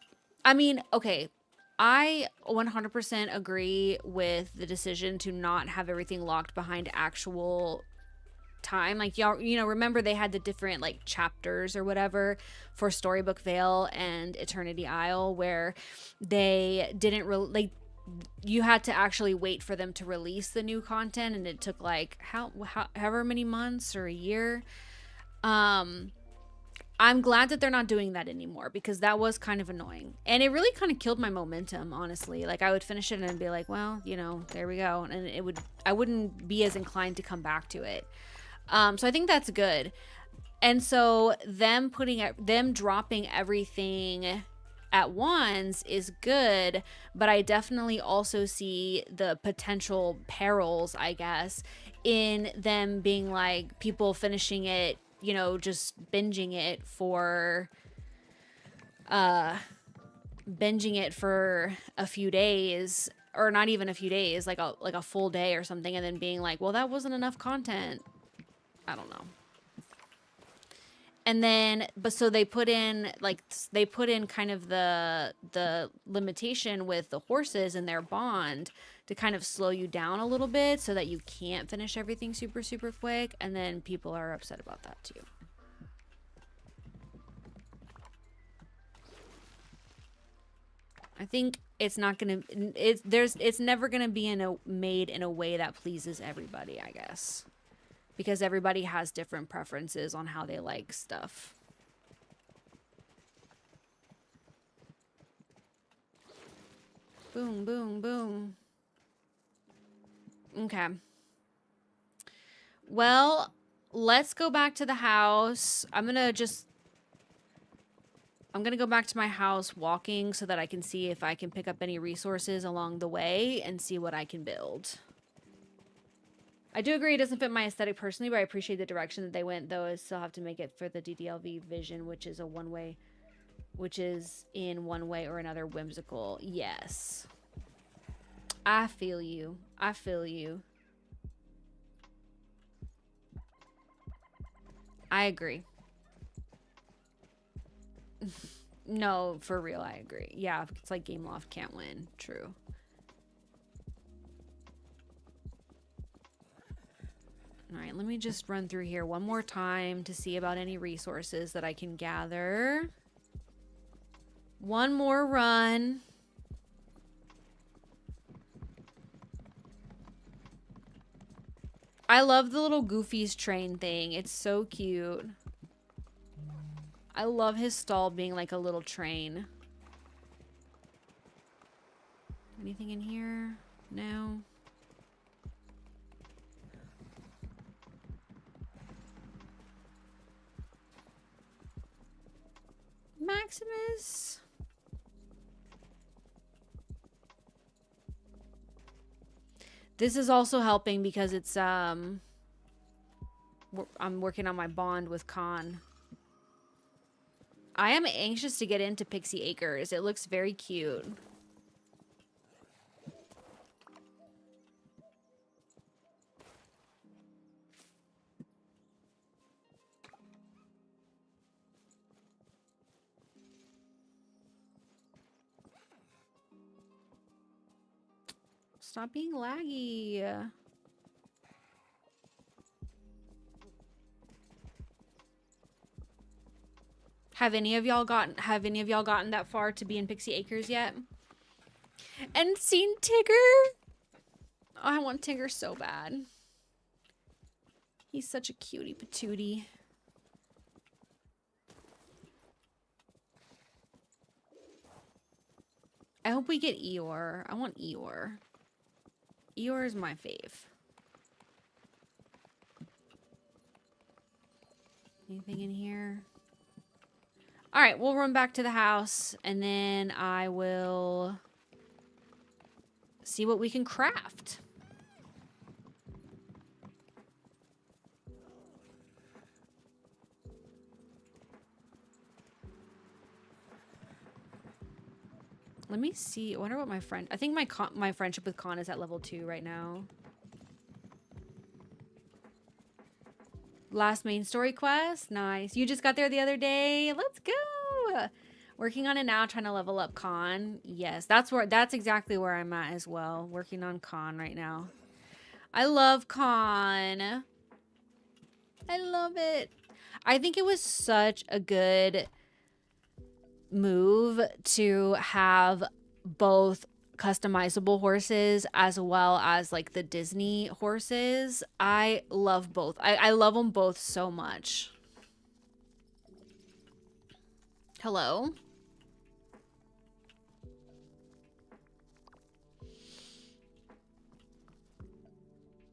[SPEAKER 1] I mean, okay, I 100% agree with the decision to not have everything locked behind actual time. Like, y'all, you know, remember they had the different like chapters or whatever for Storybook Vale and Eternity Isle where they didn't really like, you had to actually wait for them to release the new content, and it took like however many months or a year. I'm glad that they're not doing that anymore because that was kind of annoying, and it really kind of killed my momentum, honestly. Like, I would finish it and be like, well, you know, there we go, and I wouldn't be as inclined to come back to it. So I think that's good. And so them dropping everything at once is good, but I definitely also see the potential perils, I guess, in them being like people finishing it, you know, just binging it for a few days, or not even a few days, like a full day or something, and then being like, well, that wasn't enough content. I don't know. And then, but so they put in kind of the limitation with the horses and their bond to kind of slow you down a little bit so that you can't finish everything super, super quick. And then people are upset about that too. I think it's not gonna, it's never gonna be made in a way that pleases everybody, I guess. Because everybody has different preferences on how they like stuff. Boom, boom, boom. Okay. Well, let's go back to the house. I'm gonna just... I'm going to go back to my house walking so that I can see if I can pick up any resources along the way and see what I can build. I do agree it doesn't fit my aesthetic personally, but I appreciate the direction that they went, though I still have to make it for the DDLV vision, which is in one way or another whimsical. Yes. I feel you. I feel you. I agree. No, for real, I agree. Yeah, it's like Game Loft can't win. True. All right, let me just run through here one more time to see about any resources that I can gather. One more run. I love the little Goofy's train thing. It's so cute. I love his stall being like a little train. Anything in here? No. Maximus. This is also helping because it's I'm working on my bond with Khan. I am anxious to get into Pixie Acres. It looks very cute. Stop being laggy. Have any of y'all gotten that far to be in Pixie Acres yet? And seen Tigger? Oh, I want Tigger so bad. He's such a cutie patootie. I hope we get Eeyore. I want Eeyore. Eeyore is my fave. Anything in here? All right, we'll run back to the house and then I will see what we can craft. Let me see. I wonder what my friend... I think my friendship with Khan is at level 2 right now. Last main story quest. Nice. You just got there the other day. Let's go. Working on it now, trying to level up Khan. Yes, that's exactly where I'm at as well. Working on Khan right now. I love Khan. I love it. I think it was such a good move to have both customizable horses as well as like the Disney horses. I love both. I love them both so much. Hello.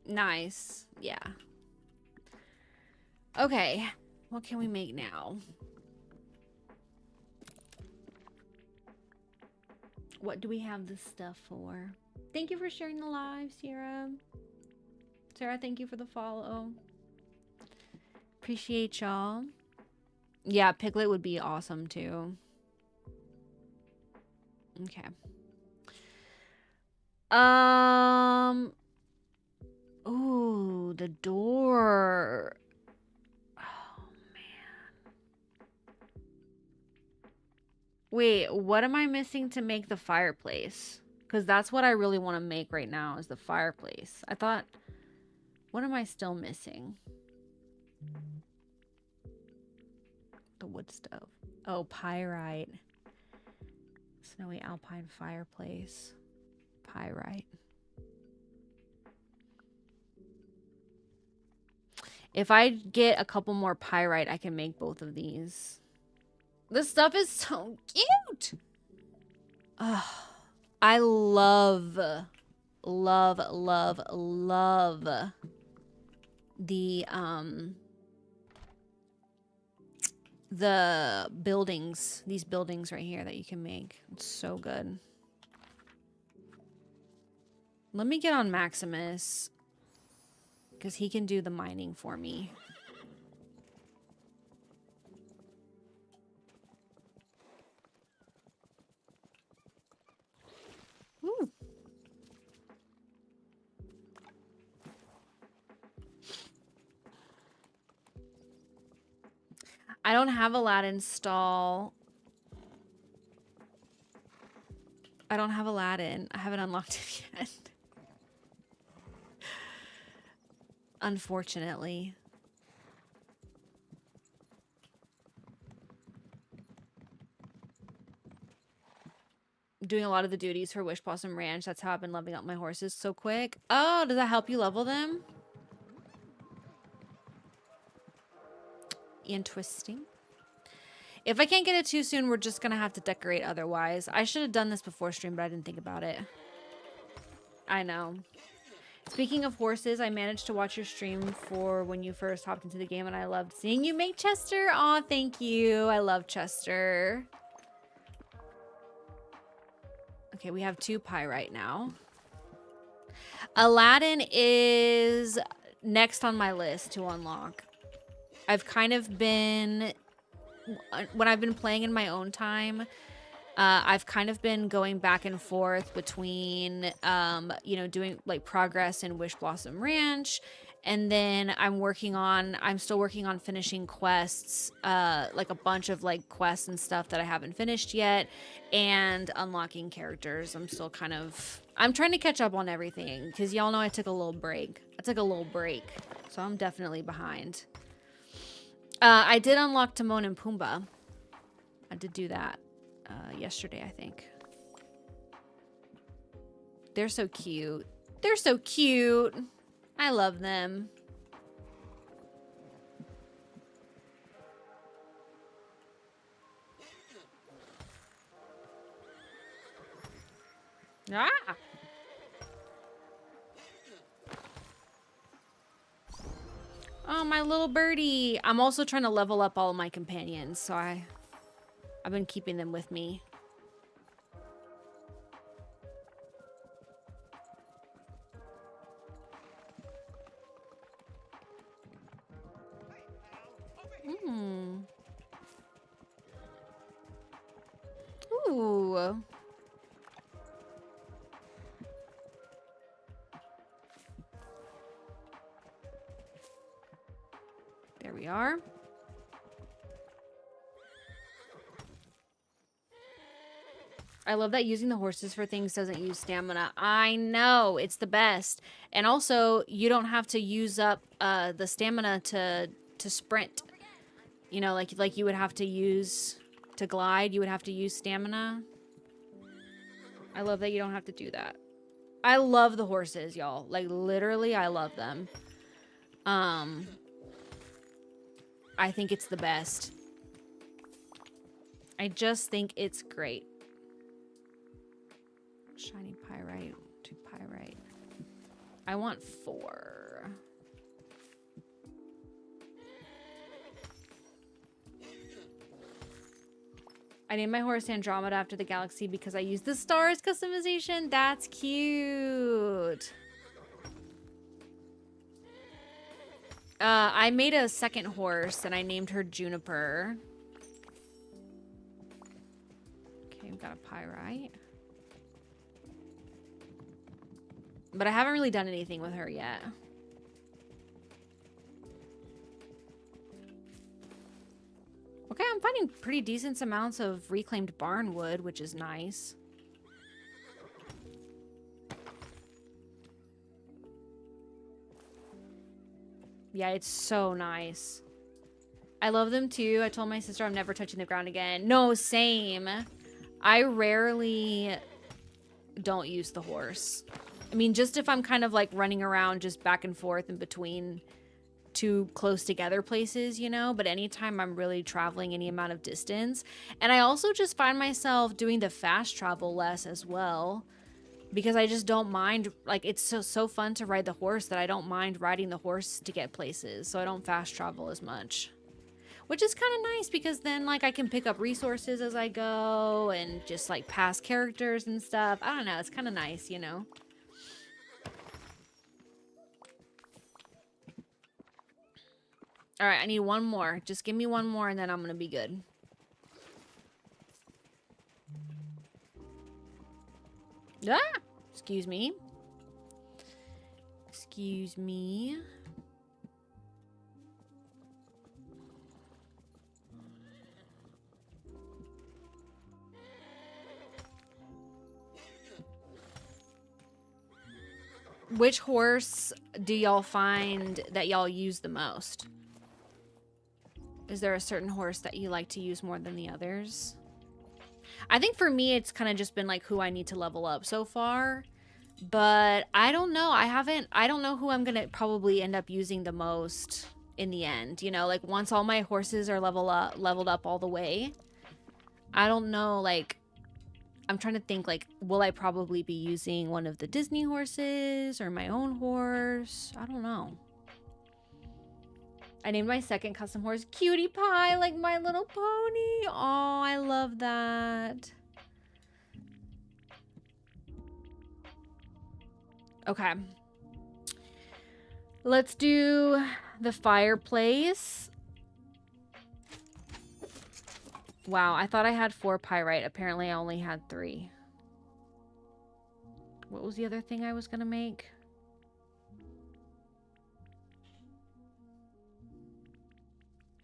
[SPEAKER 1] Nice. Yeah. Okay. What can we make now? What do we have this stuff for? Thank you for sharing the live, Sarah. Sarah, thank you for the follow. Appreciate y'all. Yeah, Piglet would be awesome too. Okay. Ooh, the door. Oh, man. Wait, what am I missing to make the fireplace? Because that's what I really want to make right now is the fireplace. I thought, what am I still missing? The wood stove. Oh, pyrite. Snowy alpine fireplace. Pyrite. If I get a couple more pyrite, I can make both of these. This stuff is so cute. Oh, I love the the buildings, these buildings right here that you can make. It's so good. Let me get on Maximus because he can do the mining for me. Ooh. I don't have a lat install. I don't have Aladdin. I haven't unlocked it yet. Unfortunately. Doing a lot of the duties for Wishblossom Ranch. That's how I've been leveling up my horses so quick. Oh, does that help you level them? Interesting. If I can't get it too soon, we're just gonna have to decorate otherwise. I should have done this before stream, but I didn't think about it. I know. Speaking of horses, I managed to watch your stream for when you first hopped into the game, and I loved seeing you make Chester. Aw, thank you. I love Chester. Okay, we have 2 pyrite now. Aladdin is next on my list to unlock. I've kind of been... When I've been playing in my own time, I've kind of been going back and forth between, you know, doing like progress in Wishblossom Ranch, and then I'm still working on finishing quests, like a bunch of like quests and stuff that I haven't finished yet, and unlocking characters. I'm trying to catch up on everything because y'all know I took a little break. So I'm definitely behind. I did unlock Timon and Pumbaa. I did do that yesterday, I think. They're so cute. They're so cute. I love them. Ah! Oh, my little birdie. I'm also trying to level up all of my companions, so I've been keeping them with me. Ooh. There we are. I love that using the horses for things doesn't use stamina. I know, it's the best. And also, you don't have to use up the stamina to sprint. You know, like you would have to use to glide, you would have to use stamina. I love that you don't have to do that. I love the horses, y'all. Like, literally, I love them. I think it's the best. I just think it's great. Shiny pyrite, 2 pyrite. I want 4. I named my horse Andromeda after the galaxy because I used the stars customization. That's cute. I made a second horse and I named her Juniper. Okay, we've got a pyrite. But I haven't really done anything with her yet. Okay, I'm finding pretty decent amounts of reclaimed barn wood, which is nice. Yeah, it's so nice. I love them too. I told my sister I'm never touching the ground again. No, same. I rarely don't use the horse. I mean, just if I'm kind of like running around just back and forth in between 2 close together places, you know, but anytime I'm really traveling any amount of distance. And I also just find myself doing the fast travel less as well, because I just don't mind. Like, it's so fun to ride the horse that I don't mind riding the horse to get places, so I don't fast travel as much. which is kind of nice because then like I can pick up resources as I go and just like pass characters and stuff. I don't know, it's kind of nice, you know. All right, I need one more. Just give me one more and then I'm gonna be good. Ah! Excuse me. Excuse me. Which horse do y'all find that y'all use the most? Is there a certain horse that you like to use more than the others? I think for me, it's kind of just been like who I need to level up so far. But I don't know. I don't know who I'm going to probably end up using the most in the end. You know, like once all my horses are leveled up all the way. I don't know, like, I'm trying to think, like, will I probably be using one of the Disney horses or my own horse? I don't know. I named my second custom horse Cutie Pie, like My Little Pony. Oh, I love that. Okay. Let's do the fireplace. Wow, I thought I had 4 pyrite. Apparently, I only had 3. What was the other thing I was gonna make?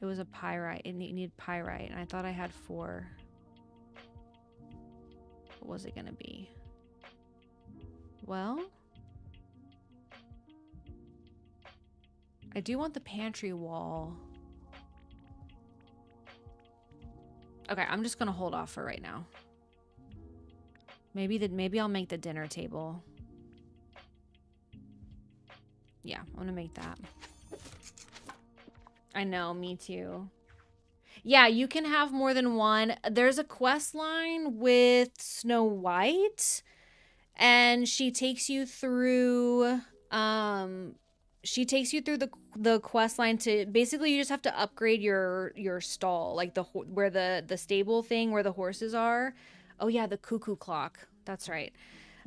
[SPEAKER 1] It was a pyrite. It needed pyrite, and I thought I had 4. What was it gonna be? Well, I do want the pantry wall. Okay, I'm just gonna hold off for right now. Maybe I'll make the dinner table. Yeah, I'm gonna make that. I know, me too. Yeah, you can have more than one. There's a quest line with Snow White, and she takes you through the quest line to basically you just have to upgrade your stall, like where the stable thing where the horses are. Oh yeah, the cuckoo clock. That's right.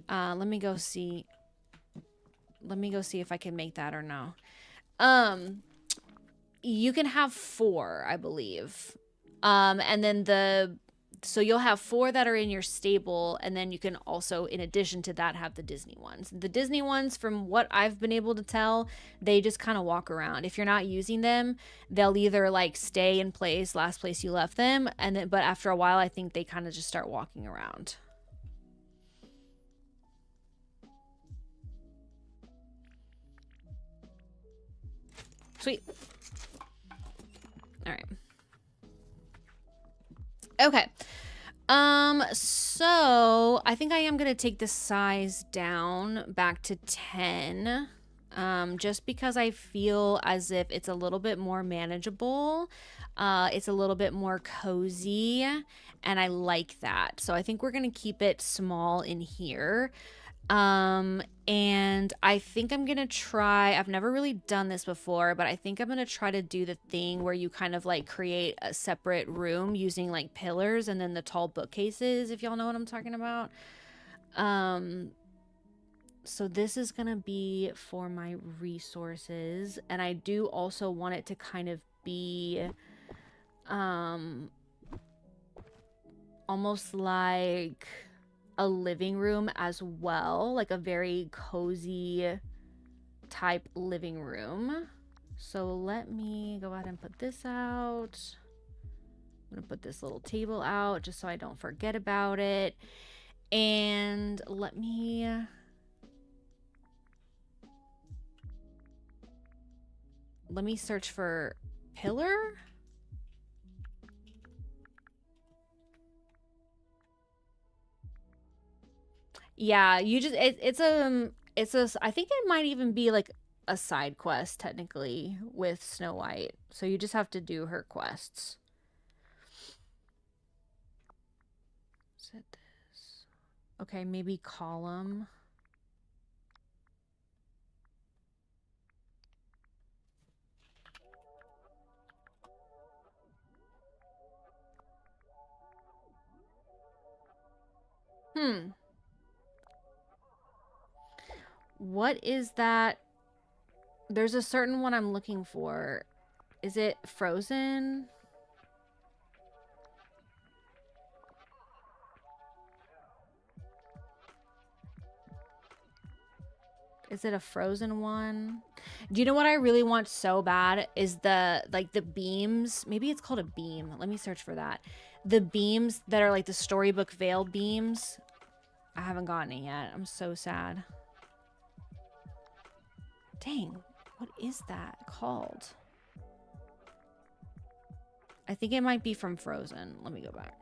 [SPEAKER 1] Let me go see if I can make that or no. You can have 4, I believe. And then so you'll have 4 that are in your stable, and then you can also, in addition to that, have the Disney ones. The Disney ones, from what I've been able to tell, they just kind of walk around. If you're not using them, they'll either like stay in place, last place you left them, but after a while, I think they kind of just start walking around. Sweet. All right. Okay. So I think I am gonna take the size down back to 10. Just because I feel as if it's a little bit more manageable. It's a little bit more cozy, and I like that. So I think we're gonna keep it small in here. And I think I'm gonna try, I've never really done this before, but I think I'm gonna try to do the thing where you kind of like create a separate room using like pillars and then the tall bookcases, if y'all know what I'm talking about. So this is gonna be for my resources, and I do also want it to kind of be almost like a living room as well, like a very cozy type living room. So let me go ahead and put this out. I'm gonna put this little table out just so I don't forget about it. And let me search for pillar. Yeah, you just it's a I think it might even be like a side quest technically with Snow White. So you just have to do her quests. Set this. Okay, maybe column. What is that? There's a certain one I'm looking for. Is it frozen? Is it a frozen one? Do you know what I really want so bad is the beams. Maybe it's called a beam. Let me search for that. The beams that are like the storybook veil beams. I haven't gotten it yet. I'm so sad. Dang. What is that called? I think it might be from Frozen. Let me go back.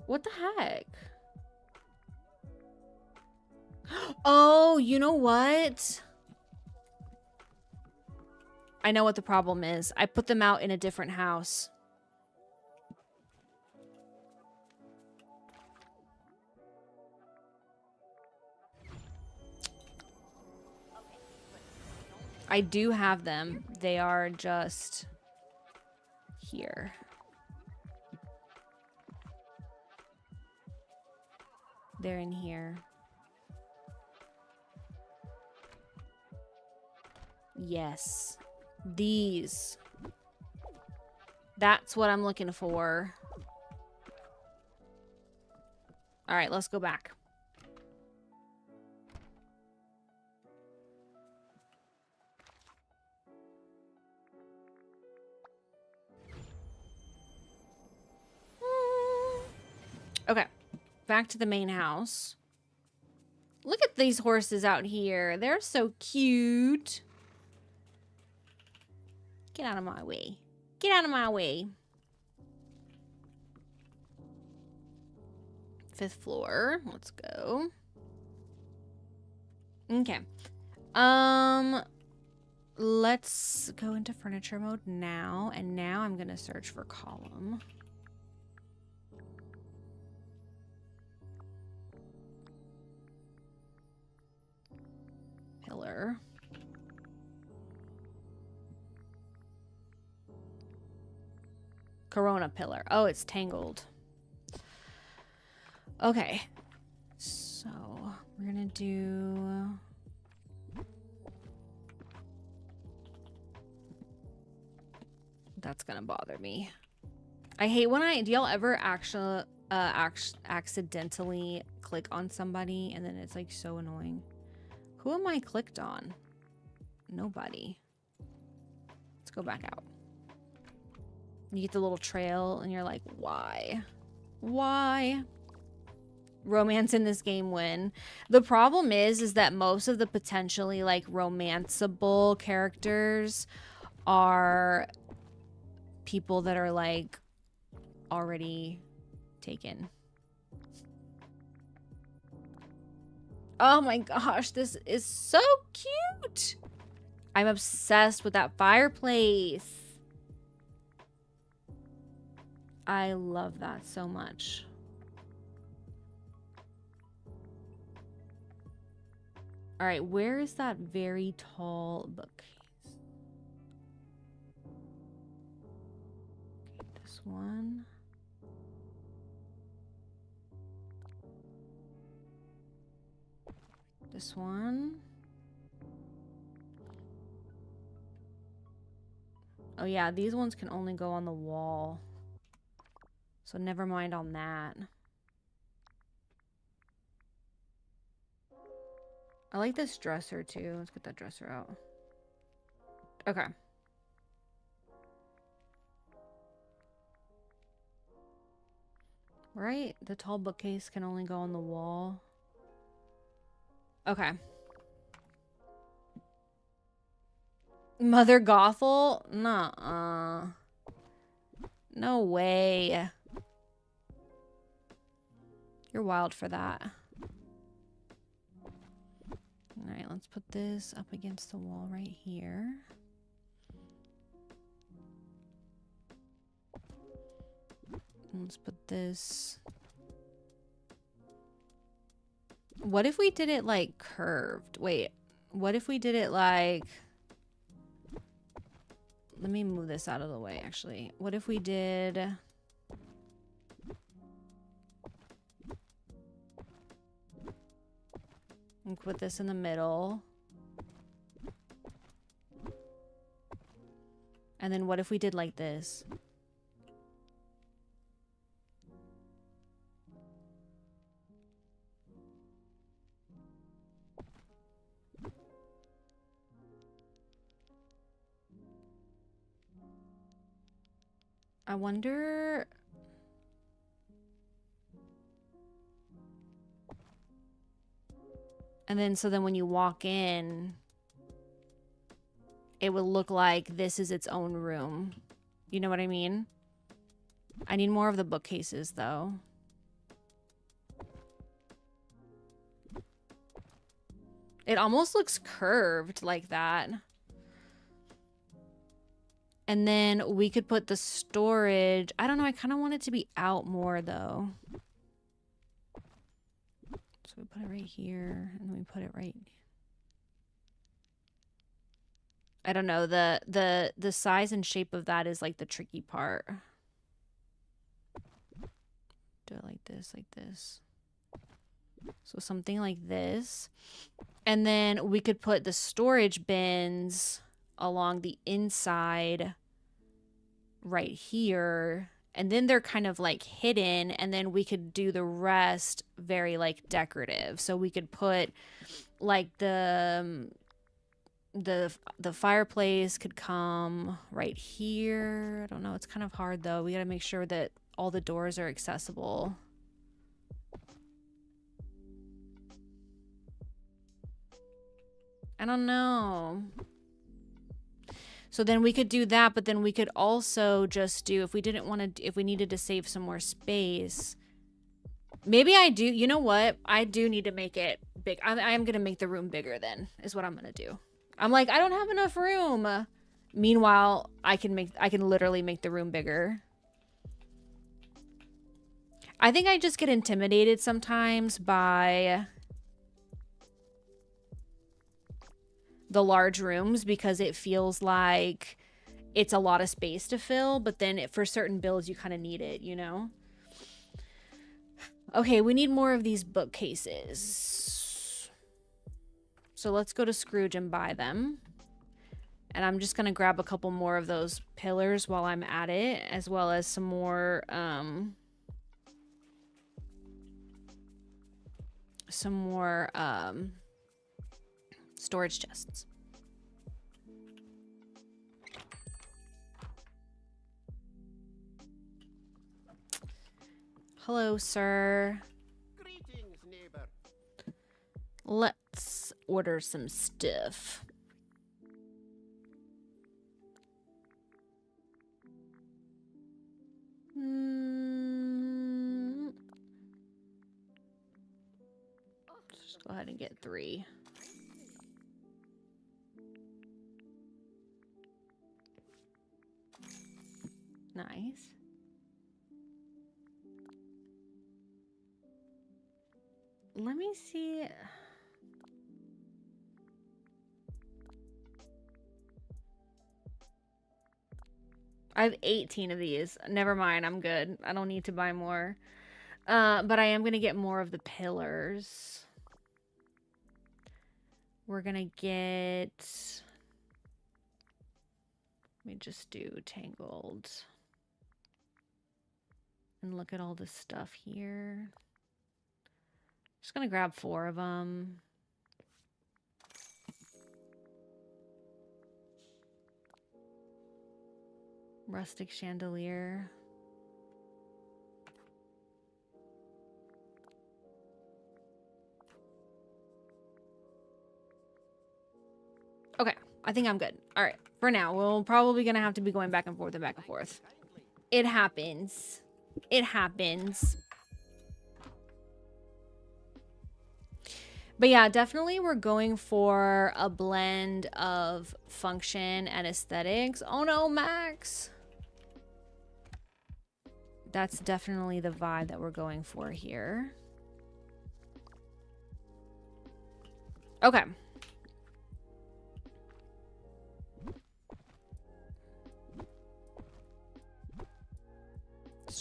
[SPEAKER 1] What the heck? Oh, you know what? I know what the problem is. I put them out in a different house. I do have them. They are just here. They're in here. Yes. These. That's what I'm looking for. All right, let's go back. Okay, back to the main house. Look at these horses out here. They're so cute. Get out of my way. Get out of my way. 5th floor. Let's go. Okay. Let's go into furniture mode now. And now I'm going to search for column. Pillar. Corona pillar. Oh, it's tangled. Okay. So, we're gonna do... That's gonna bother me. I hate when do y'all ever actually accidentally click on somebody and then it's like so annoying? Who am I clicked on? Nobody. Let's go back out. You get the little trail and you're like, why? Why? Romance in this game win. The problem is that most of the potentially like romanceable characters are people that are like already taken. Oh my gosh, this is so cute. I'm obsessed with that fireplace. I love that so much. All right, where is that very tall bookcase? Okay, this one. This one. Oh yeah, these ones can only go on the wall. So never mind on that. I like this dresser too. Let's get that dresser out. Okay. Right? The tall bookcase can only go on the wall. Okay. Mother Gothel? Nuh-uh. No way. You're wild for that. Alright, let's put this up against the wall right here. And let's put this... What if we did it like curved? Wait, what if we did it like let me move this out of the way, actually. What if we did... and put this in the middle. And then what if we did like this? I wonder... And then, so then when you walk in, it would look like this is its own room. You know what I mean? I need more of the bookcases, though. It almost looks curved like that. And then we could put the storage. I don't know. I kind of want it to be out more, though. So we put it right here, and then we put it right. I don't know. The size and shape of that is like the tricky part. Do it like this, like this. So something like this. And then we could put the storage bins along the inside right here. And then they're kind of like hidden, and then we could do the rest very like decorative. So we could put like the fireplace could come right here. I don't know. It's kind of hard though. We got to make sure that all the doors are accessible. I don't know. So then we could do that, but then we could also just do, if we didn't want to, if we needed to save some more space, maybe I do, you know what? I do need to make it big. I'm going to make the room bigger then, is what I'm going to do. I'm like, I don't have enough room. Meanwhile, I can literally make the room bigger. I think I just get intimidated sometimes by the large rooms because it feels like it's a lot of space to fill, but then for certain builds you kind of need it, you know? Okay, we need more of these bookcases. So let's go to Scrooge and buy them. And I'm just gonna grab a couple more of those pillars while I'm at it, as well as some more storage chests. Hello, sir.
[SPEAKER 2] Greetings, neighbor.
[SPEAKER 1] Let's order some stuff. Just go ahead and get 3. Nice. Let me see. I have 18 of these. Never mind, I'm good. I don't need to buy more. But I am going to get more of the pillars. We're going to get... Let me just do tangled. And look at all this stuff here. Just going to grab 4 of them. Rustic chandelier. Okay, I think I'm good. All right, for now. We're probably going to have to be going back and forth and back and forth. It happens. It happens. But yeah, definitely we're going for a blend of function and aesthetics. Oh no, Max! That's definitely the vibe that we're going for here. Okay.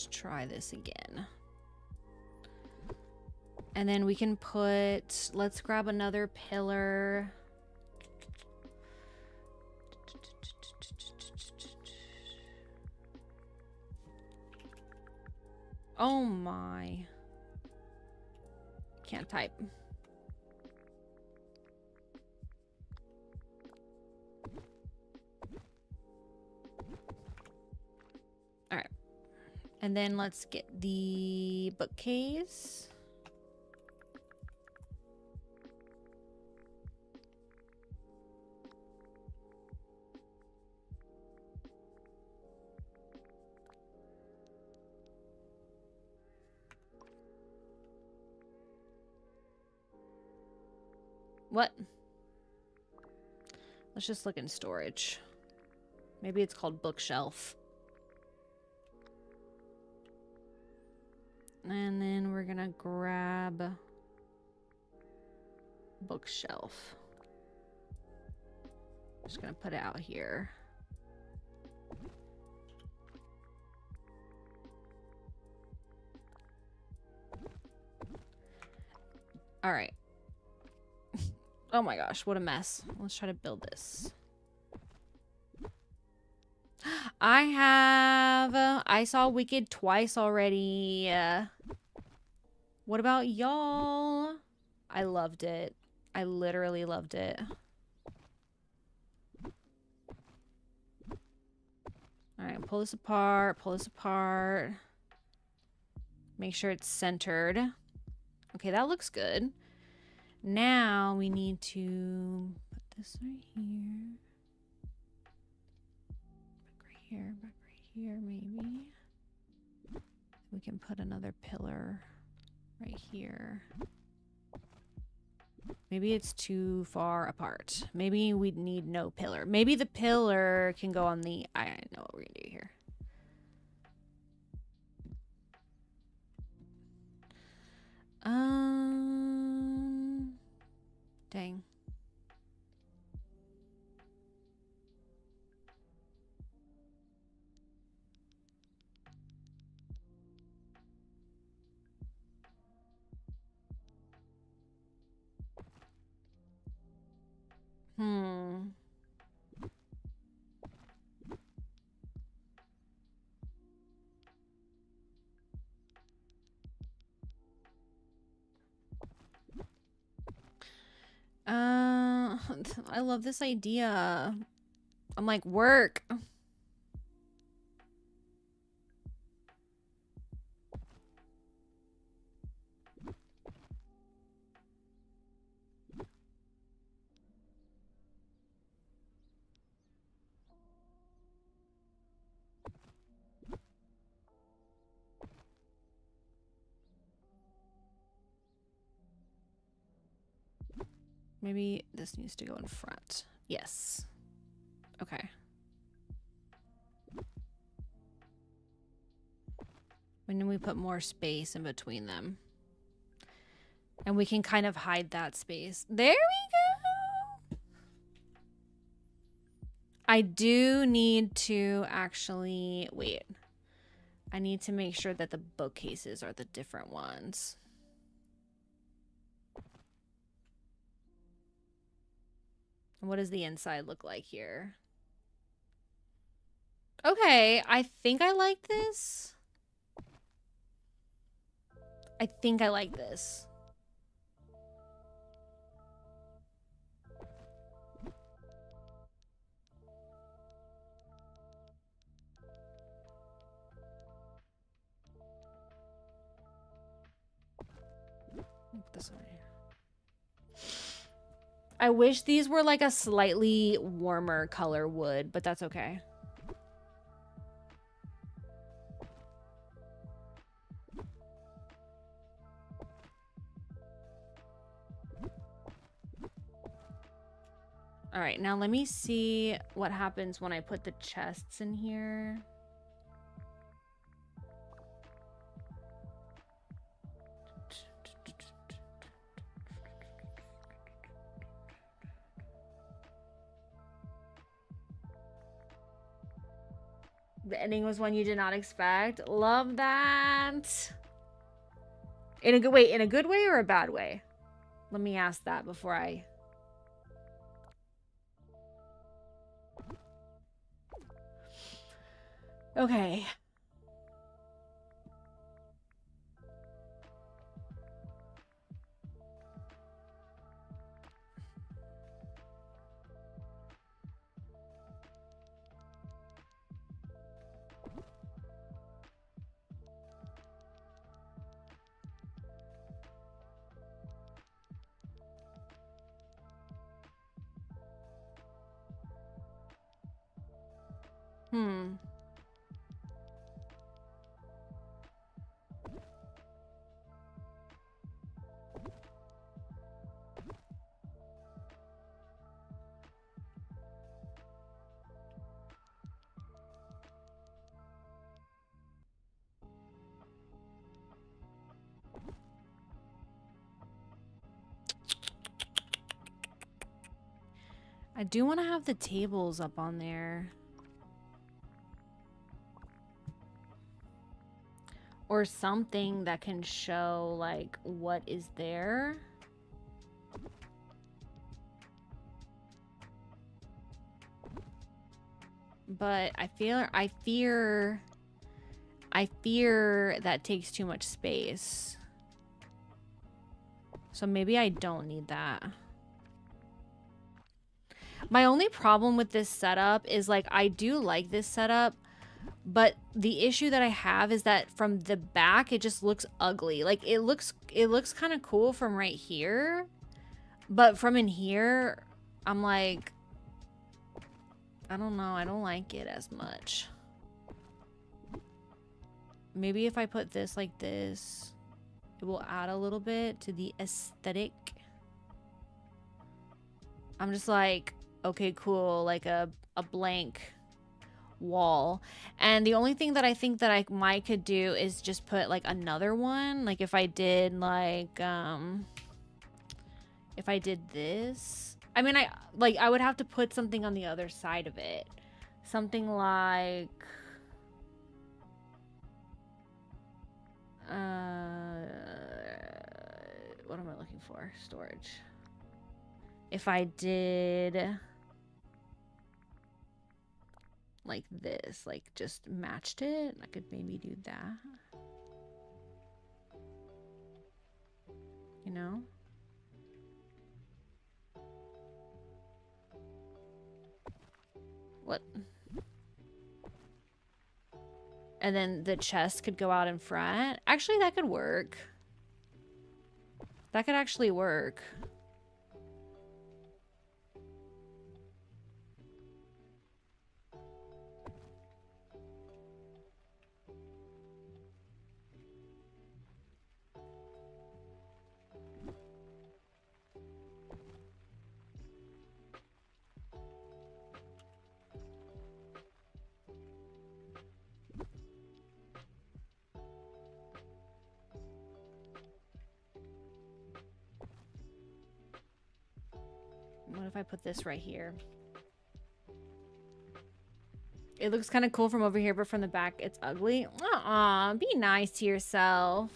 [SPEAKER 1] Let's try this again. And then we can put, let's grab another pillar. Oh my. Can't type. All right. And then let's get the bookcase. What? Let's just look in storage. Maybe it's called bookshelf. And then we're gonna grab bookshelf. Just gonna put it out here. All right. Oh my gosh, what a mess. Let's try to build this. I saw Wicked twice already. What about y'all? I loved it. I literally loved it. All right, pull this apart, pull this apart. Make sure it's centered. Okay, that looks good. Now we need to put this right here. Back right here, maybe. We can put another pillar right here. Maybe it's too far apart. Maybe we need no pillar. Maybe the pillar can go on the... I know what we're gonna do here. Dang. I love this idea. I'm like, work. Maybe this needs to go in front. Yes. Okay. And then we put more space in between them. And we can kind of hide that space. There we go! I do need to actually... Wait. I need to make sure that the bookcases are the different ones. What does the inside look like here? Okay, I think I like this. I think I like this. Put this on here. I wish these were like a slightly warmer color wood, but that's okay. All right, now let me see what happens when I put the chests in here. The ending was one you did not expect. Love that. In a good way or a bad way? Let me ask that before I... Okay. I do want to have the tables up on there. Or something that can show, like, what is there. But I fear that takes too much space. So maybe I don't need that. My only problem with this setup is, like, I do like this setup, but the issue that I have is that from the back, it just looks ugly. Like, it looks kind of cool from right here, but from in here, I'm like, I don't know. I don't like it as much. Maybe if I put this like this, it will add a little bit to the aesthetic. I'm just like, okay, cool, like a blank wall. And the only thing that I think that I could do is just put like another one. Like if I did like, if I did this, I mean, I would have to put something on the other side of it. Something like, what am I looking for? Storage. If I did like this, like just matched it, I could maybe do that. You know? What? And then the chest could go out in front. Actually, that could work. That could actually work. What if I put this right here? It looks kind of cool from over here, but from the back, it's ugly. Be nice to yourself.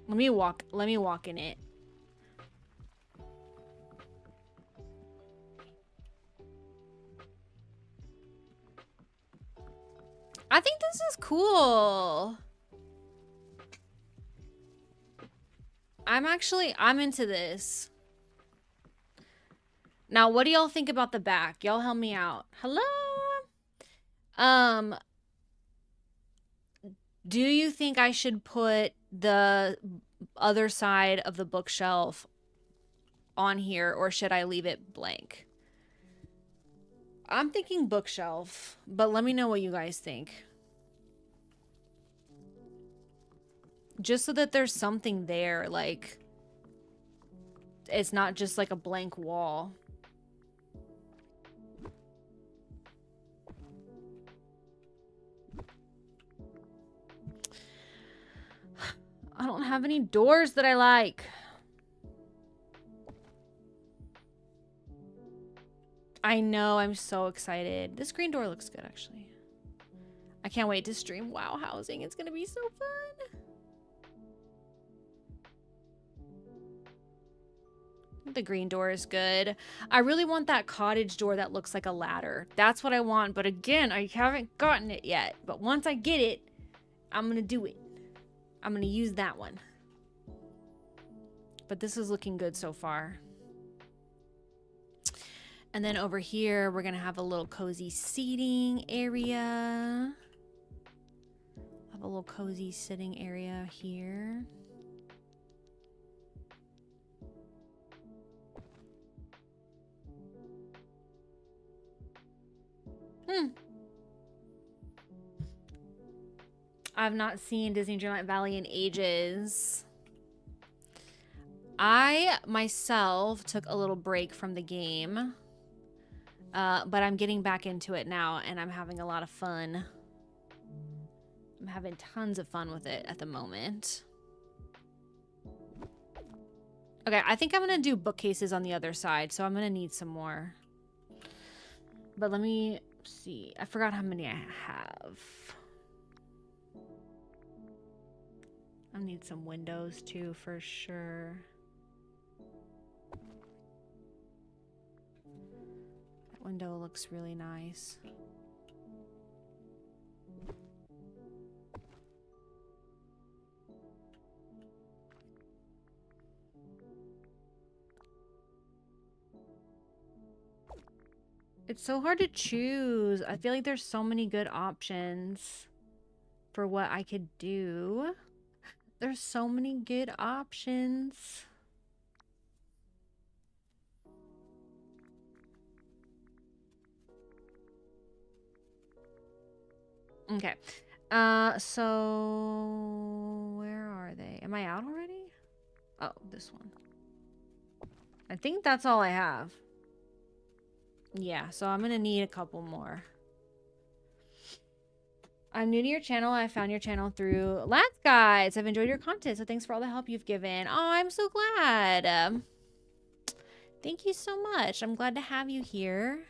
[SPEAKER 1] Let me walk in it. I think this is cool. I'm into this. Now, what do y'all think about the back? Y'all help me out. Hello? Do you think I should put the other side of the bookshelf on here, or should I leave it blank? I'm thinking bookshelf, but let me know what you guys think. Just so that there's something there, like, it's not just like a blank wall. have any doors that I like. I know, I'm so excited. This green door looks good, actually. I can't wait to stream WoW housing. It's gonna be so fun. The green door is good. I really want that cottage door that looks like a ladder. That's what I want. But again, I haven't gotten it yet. But once I get it, I'm going to do it. I'm going to use that one. But this is looking good so far. And then over here, we're going to have a little cozy seating area. Have a little cozy sitting area here. I've not seen Disney Dreamlight Valley in ages. I myself took a little break from the game, but I'm getting back into it now, and I'm having a lot of fun. I'm having tons of fun with it at the moment. Okay, I think I'm going to do bookcases on the other side, so I'm going to need some more. But let me see. I forgot how many I have. I need some windows too, for sure. That window looks really nice. It's so hard to choose. I feel like there's so many good options for what I could do. There's so many good options. Okay. So where are they? Am I out already? Oh, this one. I think that's all I have. Yeah, so I'm gonna need a couple more. I'm new to your channel. I found your channel through Lads Guides. I've enjoyed your content, so thanks for all the help you've given. Oh, I'm so glad. Thank you so much. I'm glad to have you here.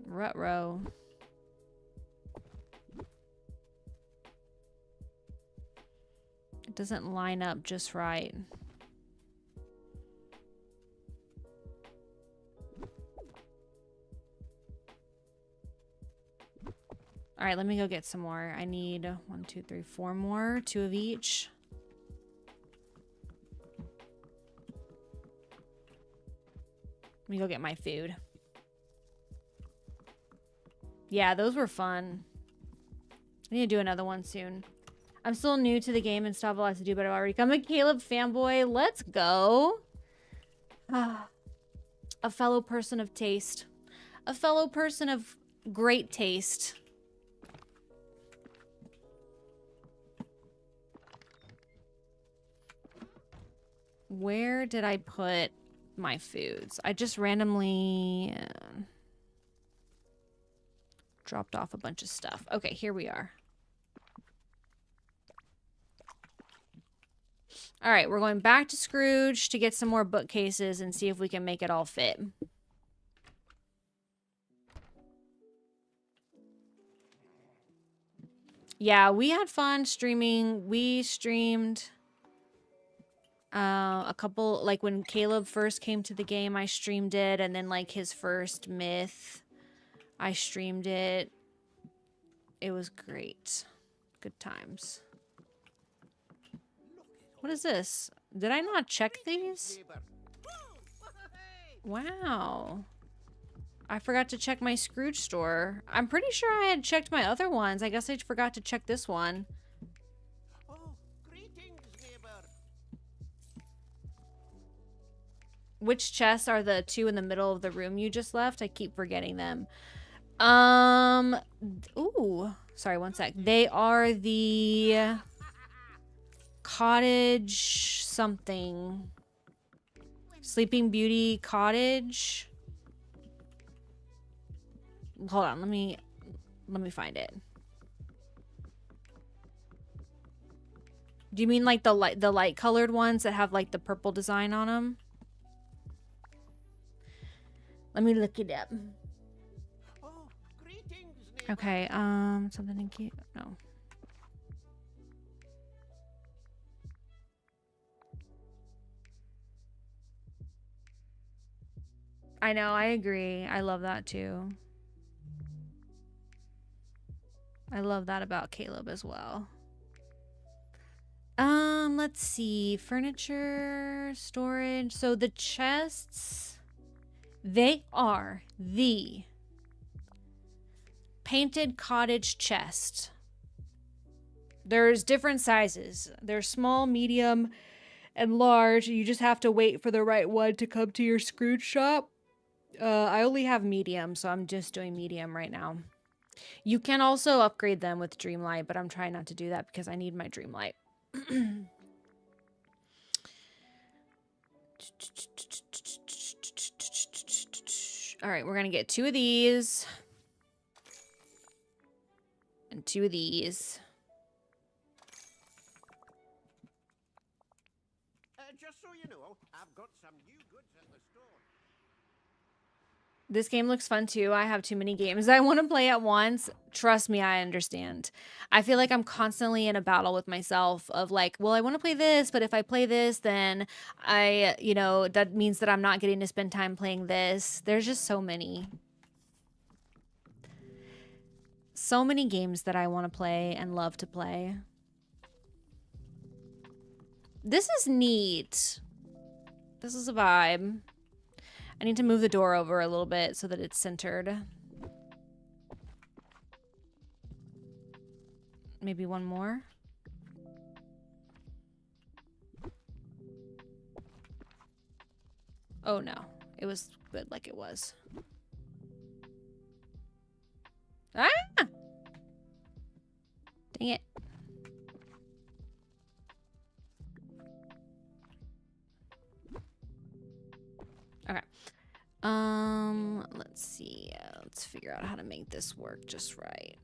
[SPEAKER 1] Ruh-roh. It doesn't line up just right. All right, let me go get some more. I need 1, 2, 3, 4 more. 2 of each. Let me go get my food. Yeah, those were fun. I need to do another one soon. I'm still new to the game and still have a lot to do, but I've already become a Caleb fanboy. Let's go. A fellow person of taste. A fellow person of great taste. Where did I put my foods? I just randomly dropped off a bunch of stuff. Okay, here we are. All right, we're going back to Scrooge to get some more bookcases and see if we can make it all fit. Yeah, we had fun streaming. We streamed a couple, like when Caleb first came to the game, I streamed it, and then like his first myth, I streamed it. It was great. Good times. What is this? Did I not check these? Wow. I forgot to check my Scrooge store. I'm pretty sure I had checked my other ones. I guess I forgot to check this one.
[SPEAKER 2] Oh, greetings, neighbor.
[SPEAKER 1] Which chests are the 2 in the middle of the room you just left? I keep forgetting them. Ooh, sorry, one sec. They are the cottage something. Sleeping Beauty Cottage. Hold on, let me find it. Do you mean like the light colored ones that have like the purple design on them? Let me look it up.
[SPEAKER 2] Oh, greetings, neighbor.
[SPEAKER 1] Okay, something in cute. No. I know, I agree. I love that too. I love that about Caleb as well. Let's see. Furniture, storage. So the chests, they are the painted cottage chest. There's different sizes. There's small, medium, and large. You just have to wait for the right one to come to your Scrooge shop. I only have medium, so I'm just doing medium right now. You can also upgrade them with Dreamlight, but I'm trying not to do that because I need my Dreamlight. All right, we're going to get 2 of these. And 2 of these.
[SPEAKER 2] Just so you know, I've got some new goods at the store.
[SPEAKER 1] This game looks fun too. I have too many games I want to play at once. Trust me, I understand. I feel like I'm constantly in a battle with myself of like, well, I want to play this, but if I play this, then that means that I'm not getting to spend time playing this. There's just so many. So many games that I want to play and love to play. This is neat. This is a vibe. I need to move the door over a little bit so that it's centered. Maybe one more. Oh no, it was good like it was. Ah! Dang it. Okay. Let's see. Let's figure out how to make this work just right.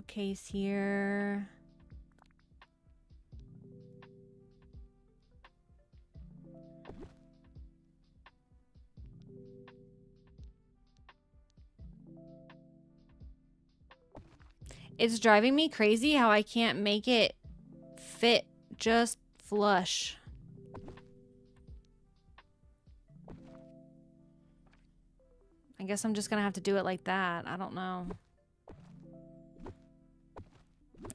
[SPEAKER 1] Case here. It's driving me crazy how I can't make it fit just flush. I guess I'm just gonna have to do it like that. I don't know.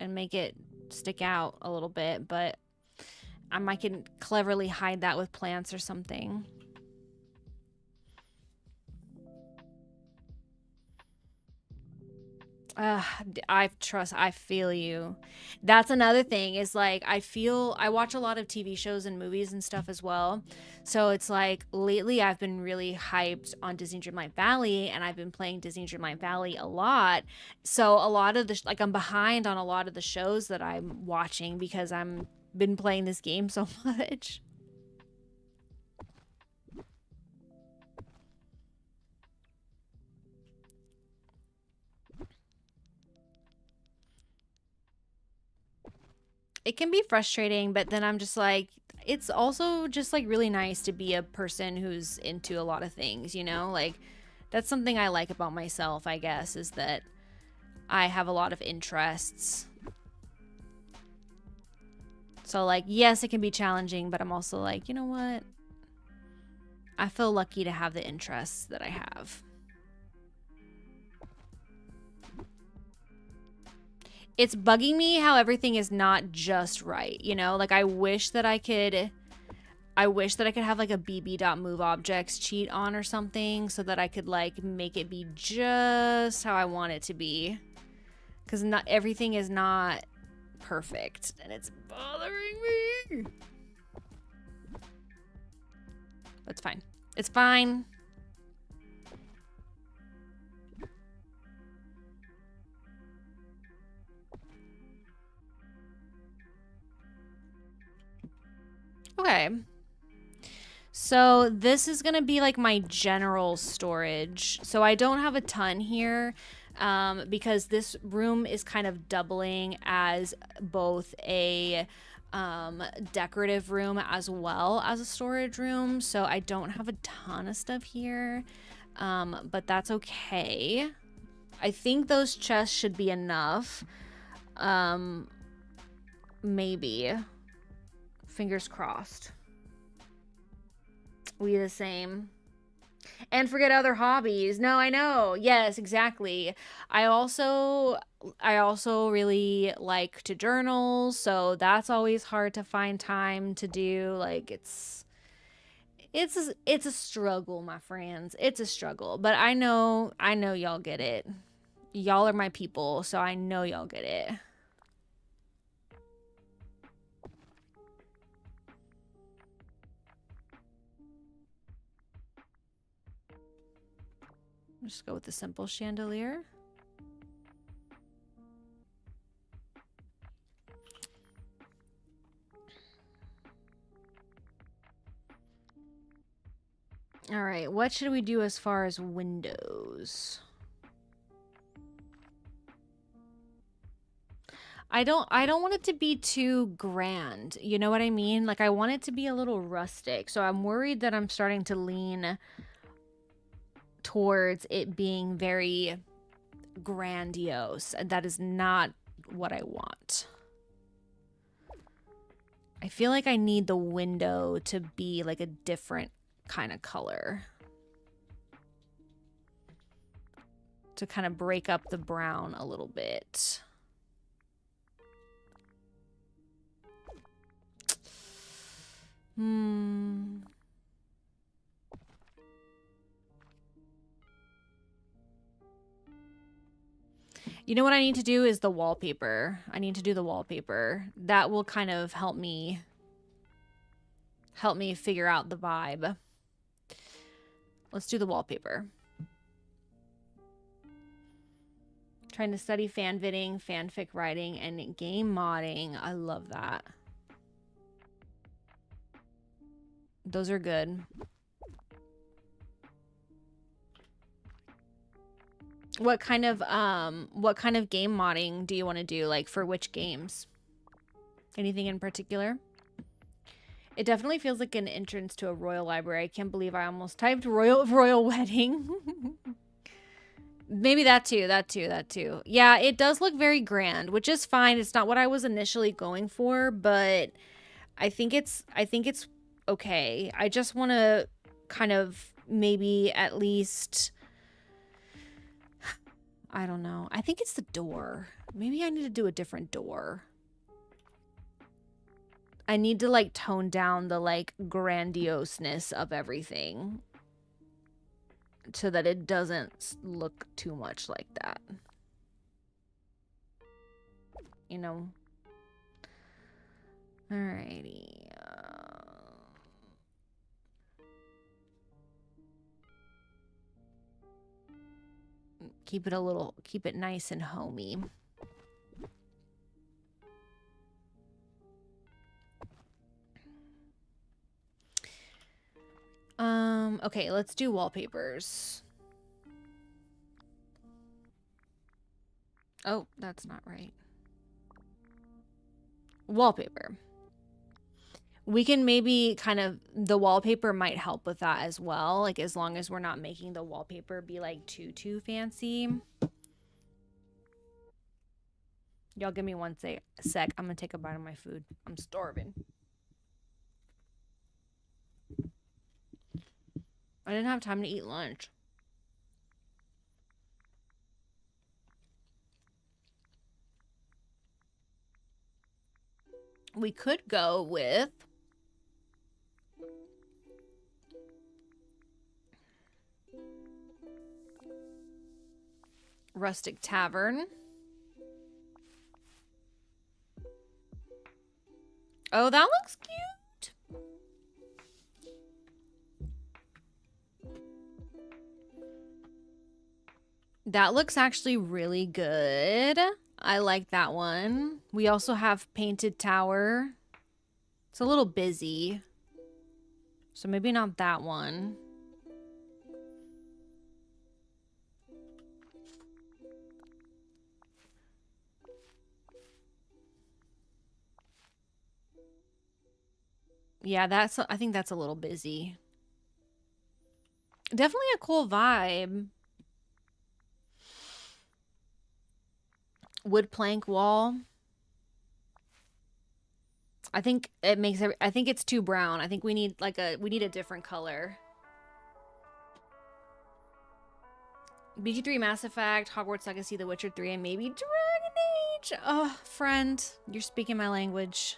[SPEAKER 1] And make it stick out a little bit, but I might can cleverly hide that with plants or something. I feel you. That's another thing is like, I watch a lot of TV shows and movies and stuff as well. So it's like lately I've been really hyped on Disney Dreamlight Valley and I've been playing Disney Dreamlight Valley a lot. So a lot of the, I'm behind on a lot of the shows that I'm watching because I'm been playing this game so much. It can be frustrating, but then I'm just like, it's also just like really nice to be a person who's into a lot of things, you know? Like that's something I like about myself, I guess, is that I have a lot of interests. So like, yes, it can be challenging, but I'm also like, you know what? I feel lucky to have the interests that I have. It's bugging me how everything is not just right, you know? Like I wish that I could have like a bb.move objects cheat on or something so that I could like make it be just how I want it to be. Cuz not everything is not perfect. And it's bothering me. That's fine. It's fine. Okay. So this is going to be like my general storage. So I don't have a ton here because this room is kind of doubling as both a decorative room as well as a storage room. So I don't have a ton of stuff here, but that's okay. I think those chests should be enough. Maybe. Fingers crossed. We the same. And forget other hobbies. No, I know. Yes, exactly. I also really like to journal, so that's always hard to find time to do. Like it's a struggle, my friends. It's a struggle, but I know y'all get it. Y'all are my people, so I know y'all get it. Just go with the simple chandelier. All right, what should we do as far as windows? I don't want it to be too grand. You know what I mean? Like I want it to be a little rustic. So I'm worried that I'm starting to lean towards it being very grandiose. That is not what I want. I feel like I need the window to be like a different kind of color to kind of break up the brown a little bit. You know what I need to do is the wallpaper. I need to do the wallpaper. That will kind of help me figure out the vibe. Let's do the wallpaper. Trying to study fanfiting, fanfic writing, and game modding. I love that. Those are good. What kind of game modding do you want to do? Like for which games? Anything in particular? It definitely feels like an entrance to a royal library. I can't believe I almost typed royal wedding. Maybe that too. Yeah, it does look very grand, which is fine. It's not what I was initially going for, but I think it's okay. I just want to kind of maybe at least, I don't know. I think it's the door. Maybe I need to do a different door. I need to like tone down the like grandioseness of everything so that it doesn't look too much like that. You know? Alrighty. Keep it nice and homey. Okay, let's do wallpapers. Oh, that's not right. Wallpaper. We can maybe kind of, the wallpaper might help with that as well. Like as long as we're not making the wallpaper be like too fancy. Y'all give me one sec. I'm gonna take a bite of my food. I'm starving. I didn't have time to eat lunch. We could go with Rustic Tavern. Oh, that looks cute. That looks actually really good. I like that one. We also have Painted Tower. It's a little busy. So maybe not that one. Yeah, I think that's a little busy. Definitely a cool vibe. Wood plank wall. I think it makes I think it's too brown. I think we need like we need a different color. BG3 Mass Effect, Hogwarts Legacy, The Witcher 3, and maybe Dragon Age. Oh, friend, you're speaking my language.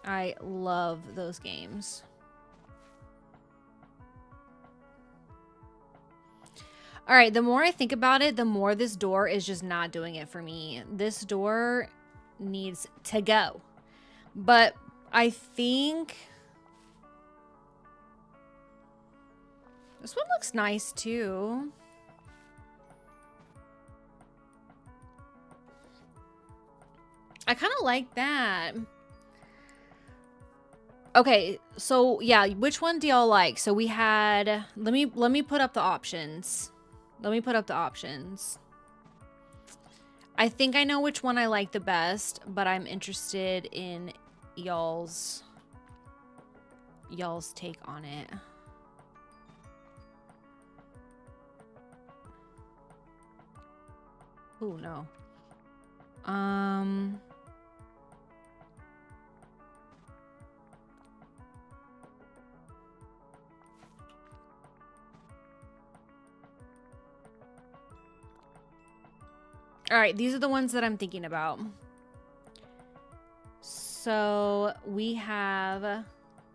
[SPEAKER 1] I love those games. All right, the more I think about it, the more this door is just not doing it for me. This door needs to go. But I think this one looks nice too. I kind of like that. Okay, so yeah, which one do y'all like? So we had, let me put up the options. Let me put up the options. I think I know which one I like the best, but I'm interested in y'all's take on it. Oh no. All right, these are the ones that I'm thinking about. So we have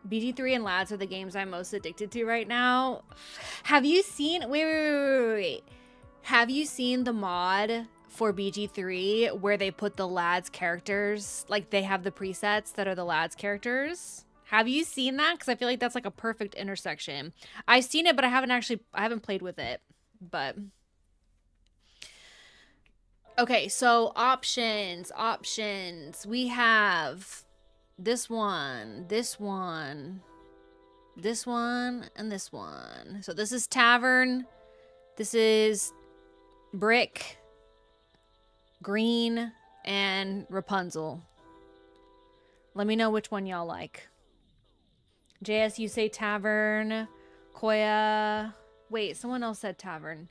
[SPEAKER 1] BG3 and Lads are the games I'm most addicted to right now. Have you seen, wait. Have you seen the mod for BG3 where they put the Lads characters, like they have the presets that are the Lads characters? Have you seen that? Because I feel like that's like a perfect intersection. I've seen it, but I haven't played with it, but... Okay, so options. We have this one, this one, this one, and this one. So this is Tavern. This is Brick, Green, and Rapunzel. Let me know which one y'all like. JS, you say Tavern. Koya. Wait, someone else said Tavern.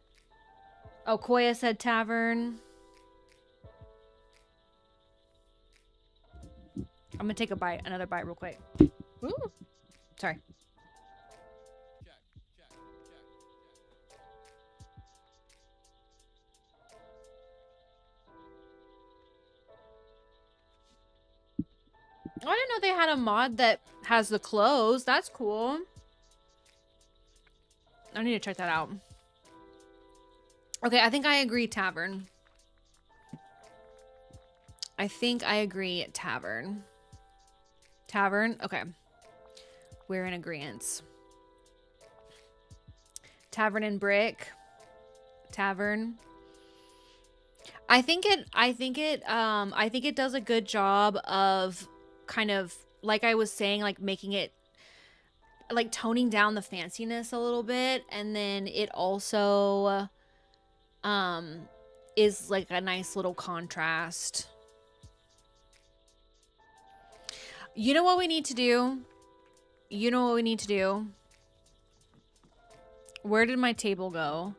[SPEAKER 1] Oh, Koya said Tavern. I'm gonna take another bite real quick. Ooh. Sorry. I didn't know they had a mod that has the clothes. That's cool. I need to check that out. Okay, I think I agree Tavern. I think I agree Tavern. Tavern? Okay. We're in agreement. Tavern and Brick. Tavern. I think it does a good job of kind of, like I was saying, like making it, like toning down the fanciness a little bit, and then it also is like a nice little contrast. You know what we need to do? You know what we need to do? Where did my table go?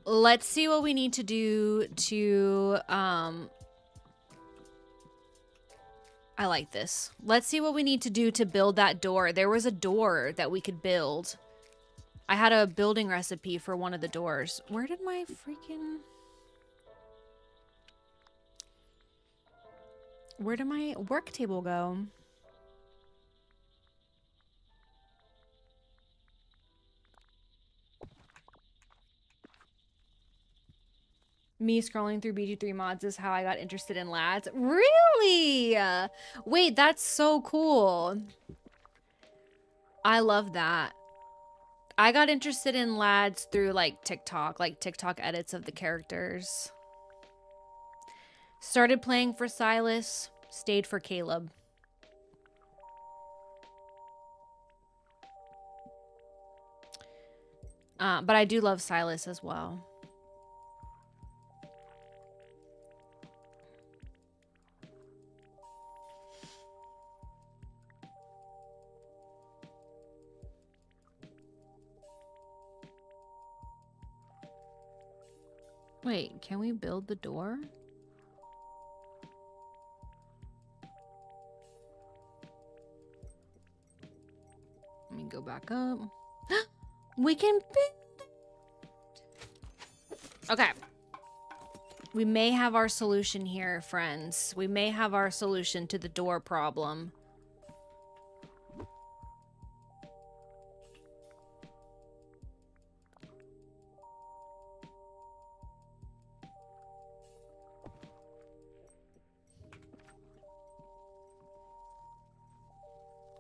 [SPEAKER 1] Let's see what we need to do to I like this. Let's see what we need to do to build that door. There was a door that we could build. I had a building recipe for one of the doors. Where did my freaking... Where did my work table go? Me scrolling through BG3 mods is how I got interested in lads. Really? Wait, that's so cool. I love that. I got interested in lads through like TikTok edits of the characters. Started playing for Silas, stayed for Caleb. But I do love Silas as well. Wait, can we build the door? Let me go back up. We can build. Okay. We may have our solution here, friends. We may have our solution to the door problem.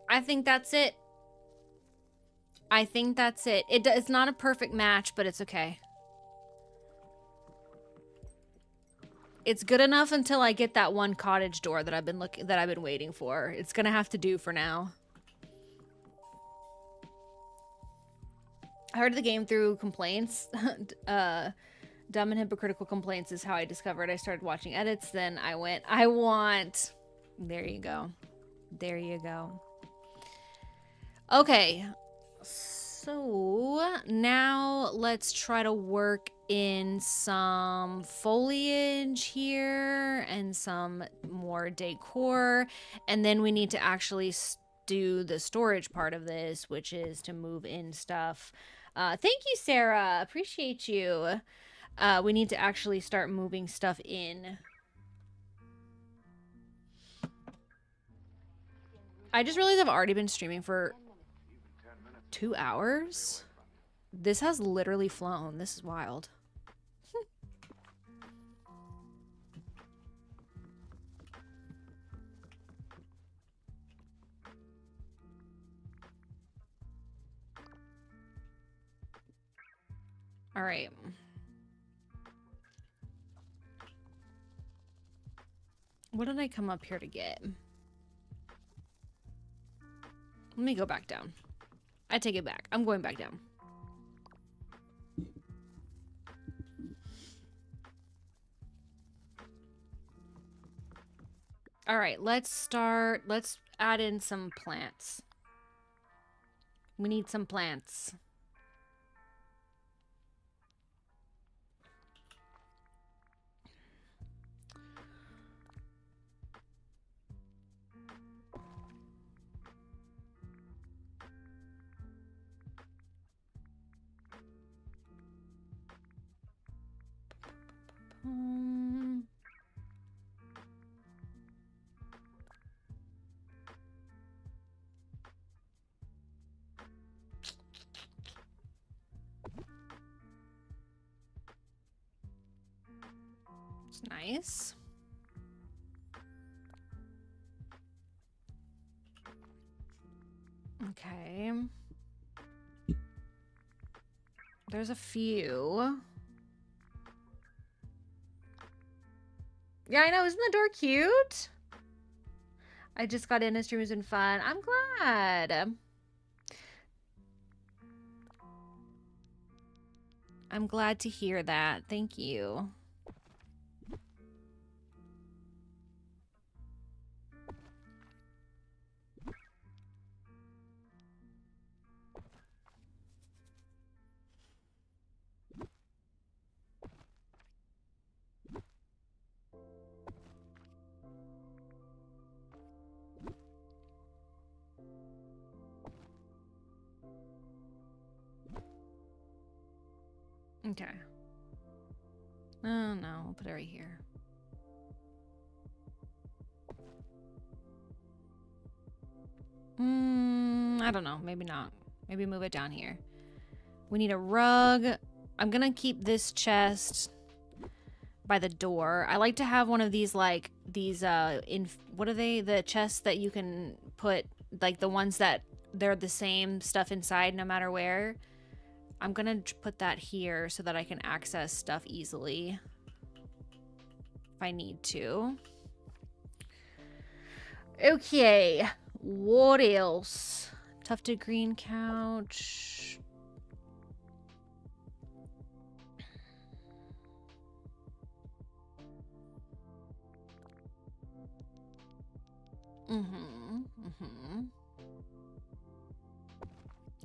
[SPEAKER 1] I think that's it. I think that's it. It's not a perfect match, but it's okay. It's good enough until I get that one cottage door that I've been waiting for. It's gonna have to do for now. I heard the game through complaints. Dumb and hypocritical complaints is how I discovered I started watching edits. Then I want. There you go. There you go. Okay. So now let's try to work in some foliage here and some more decor. And then we need to actually do the storage part of this, which is to move in stuff. Thank you, Sarah. Appreciate you. We need to actually start moving stuff in. I just realized I've already been streaming for 2 hours. This has literally flown. This is wild. All right. What did I come up here to get? Let me go back down. I take it back. I'm going back down. All right, let's add in some plants. We need some plants. It's nice. Okay. There's a few. Yeah, I know. Isn't the door cute? I just got in. The stream has been fun. I'm glad. I'm glad to hear that. Thank you. Okay. Oh, no. I'll put it right here. I don't know. Maybe not. Maybe move it down here. We need a rug. I'm gonna keep this chest by the door. I like to have one of these, like, these, what are they? The chests that you can put, like, the ones that they're the same stuff inside no matter where. I'm gonna put that here so that I can access stuff easily if I need to. Okay, what else? Tufted green couch.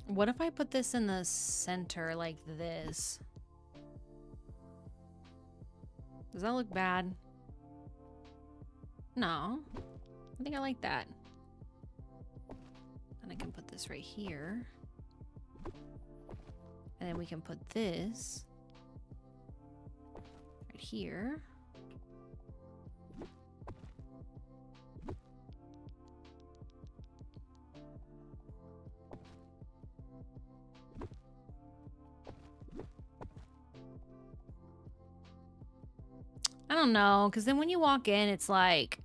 [SPEAKER 1] What if I put this in the center like this? Does that look bad? No. I think I like that. And I can put this right here. And then we can put this right here. I don't know, because then when you walk in, it's like,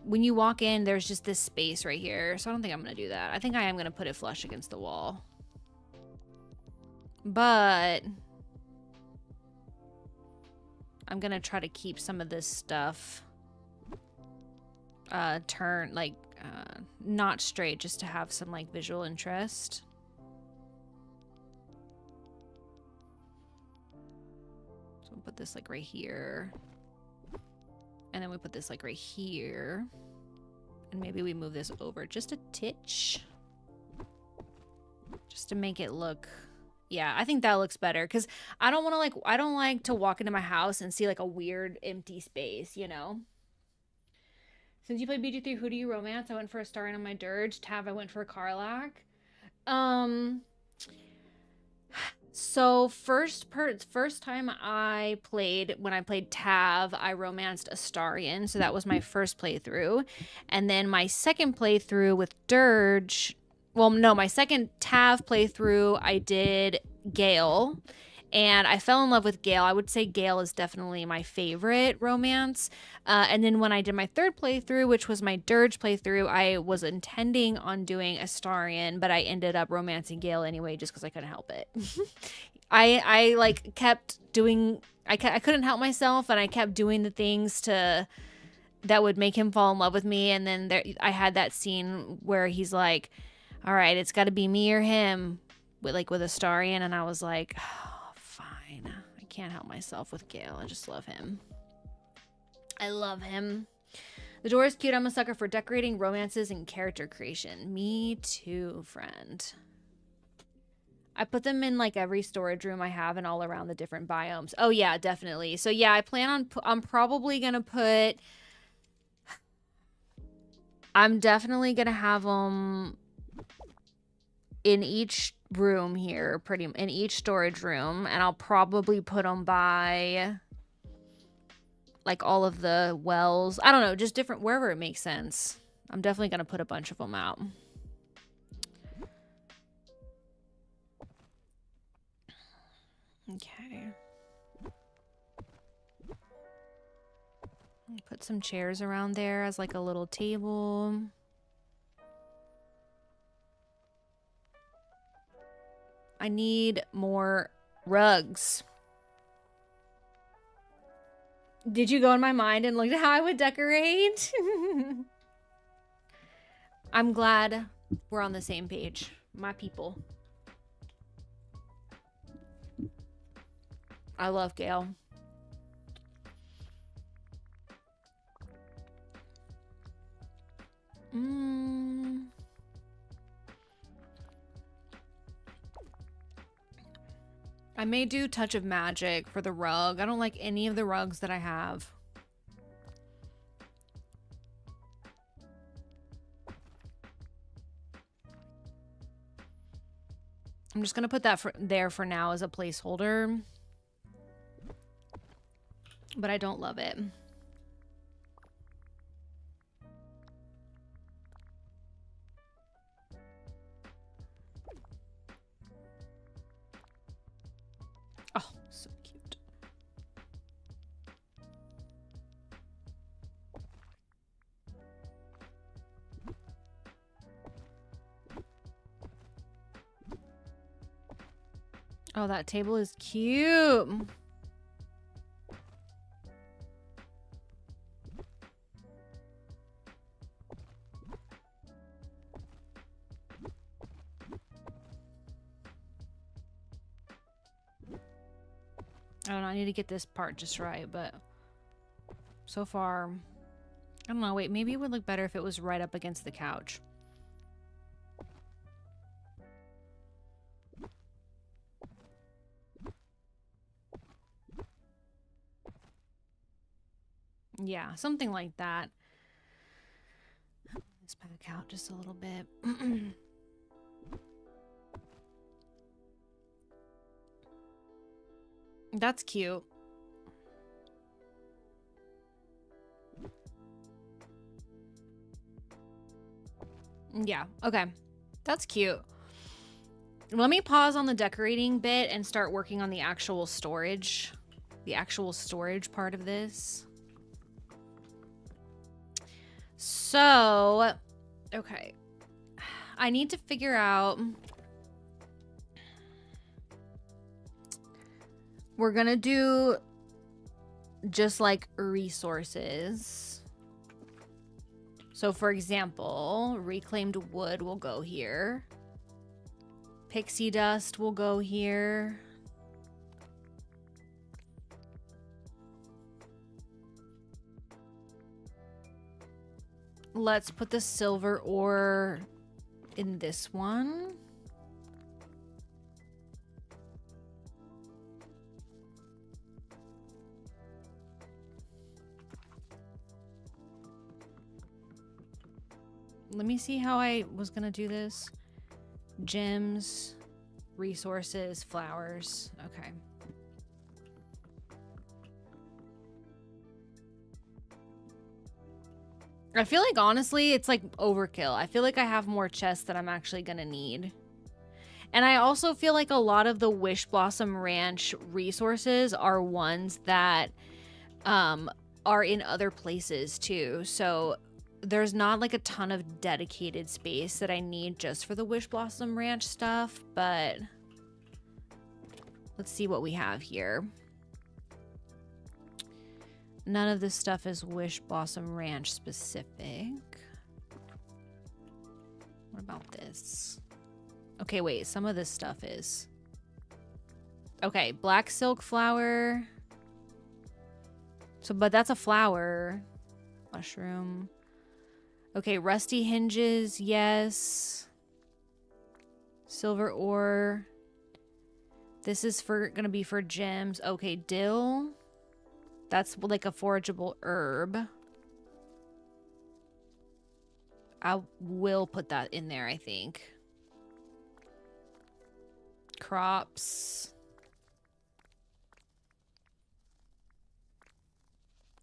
[SPEAKER 1] when you walk in, there's just this space right here. So I don't think I'm going to do that. I think I am going to put it flush against the wall. But I'm going to try to keep some of this stuff not straight, just to have some, like, visual interest. So we'll put this, like, right here. And then we put this, like, right here. And maybe we move this over just a titch. Just to make it look... Yeah, I think that looks better. Because I don't want to, like... I don't like to walk into my house and see, like, a weird empty space, you know? Since you played BG3, who do you romance? I went for a star on my dirge. Tav, I went for a Karlach. So first time I played, when I played Tav, I romanced Astarion, so that was my first playthrough. And then my second playthrough with Dirge, well, no, my second Tav playthrough, I did Gale, and I fell in love with Gale. I would say Gale is definitely my favorite romance. And then when I did my third playthrough, which was my Dirge playthrough, I was intending on doing Astarion, but I ended up romancing Gale anyway, just because I couldn't help it. I like kept doing, I couldn't help myself, and I kept doing the things that would make him fall in love with me. And then I had that scene where he's like, all right, it's got to be me or him with Astarion. And I was like, oh, fine. I can't help myself with Gale. I just love him. I love him. The door is cute. I'm a sucker for decorating, romances, and character creation. Me too, friend. I put them in like every storage room I have and all around the different biomes. Oh yeah, definitely. So yeah, I plan on, I'm probably going to put, I'm definitely going to have them in each room here, in each storage room. And I'll probably put them by like all of the wells. I don't know, just different, wherever it makes sense. I'm definitely going to put a bunch of them out. Okay. Put some chairs around there as like a little table. I need more rugs. Did you go in my mind and look at how I would decorate? I'm glad we're on the same page, my people. I love Gale. I may do Touch of Magic for the rug. I don't like any of the rugs that I have. I'm just going to put that there for now as a placeholder. But I don't love it. Oh, so cute. Oh, that table is cute. I don't know, I need to get this part just right, but so far, I don't know, wait, maybe it would look better if it was right up against the couch. Yeah, something like that. Let's back out just a little bit. That's cute. Yeah, okay. That's cute. Let me pause on the decorating bit and start working on the actual storage. The actual storage part of this. So, okay. I need to figure out... We're gonna do just like resources. So for example, reclaimed wood will go here. Pixie dust will go here. Let's put the silver ore in this one. Let me see how I was gonna do this. Gems, resources, flowers. Okay. I feel like honestly, it's like overkill. I feel like I have more chests that I'm actually gonna need. And I also feel like a lot of the Wish Blossom Ranch resources are ones that are in other places too. So there's not like a ton of dedicated space that I need just for the Wish Blossom Ranch stuff, but let's see what we have here. None of this stuff is Wish Blossom Ranch specific. What about this? Okay, wait, some of this stuff is. Okay, black silk flower. So, but that's a flower. Mushroom. Okay, rusty hinges, yes. Silver ore. This is gonna be for gems. Okay, dill. That's like a forageable herb. I will put that in there, I think. Crops.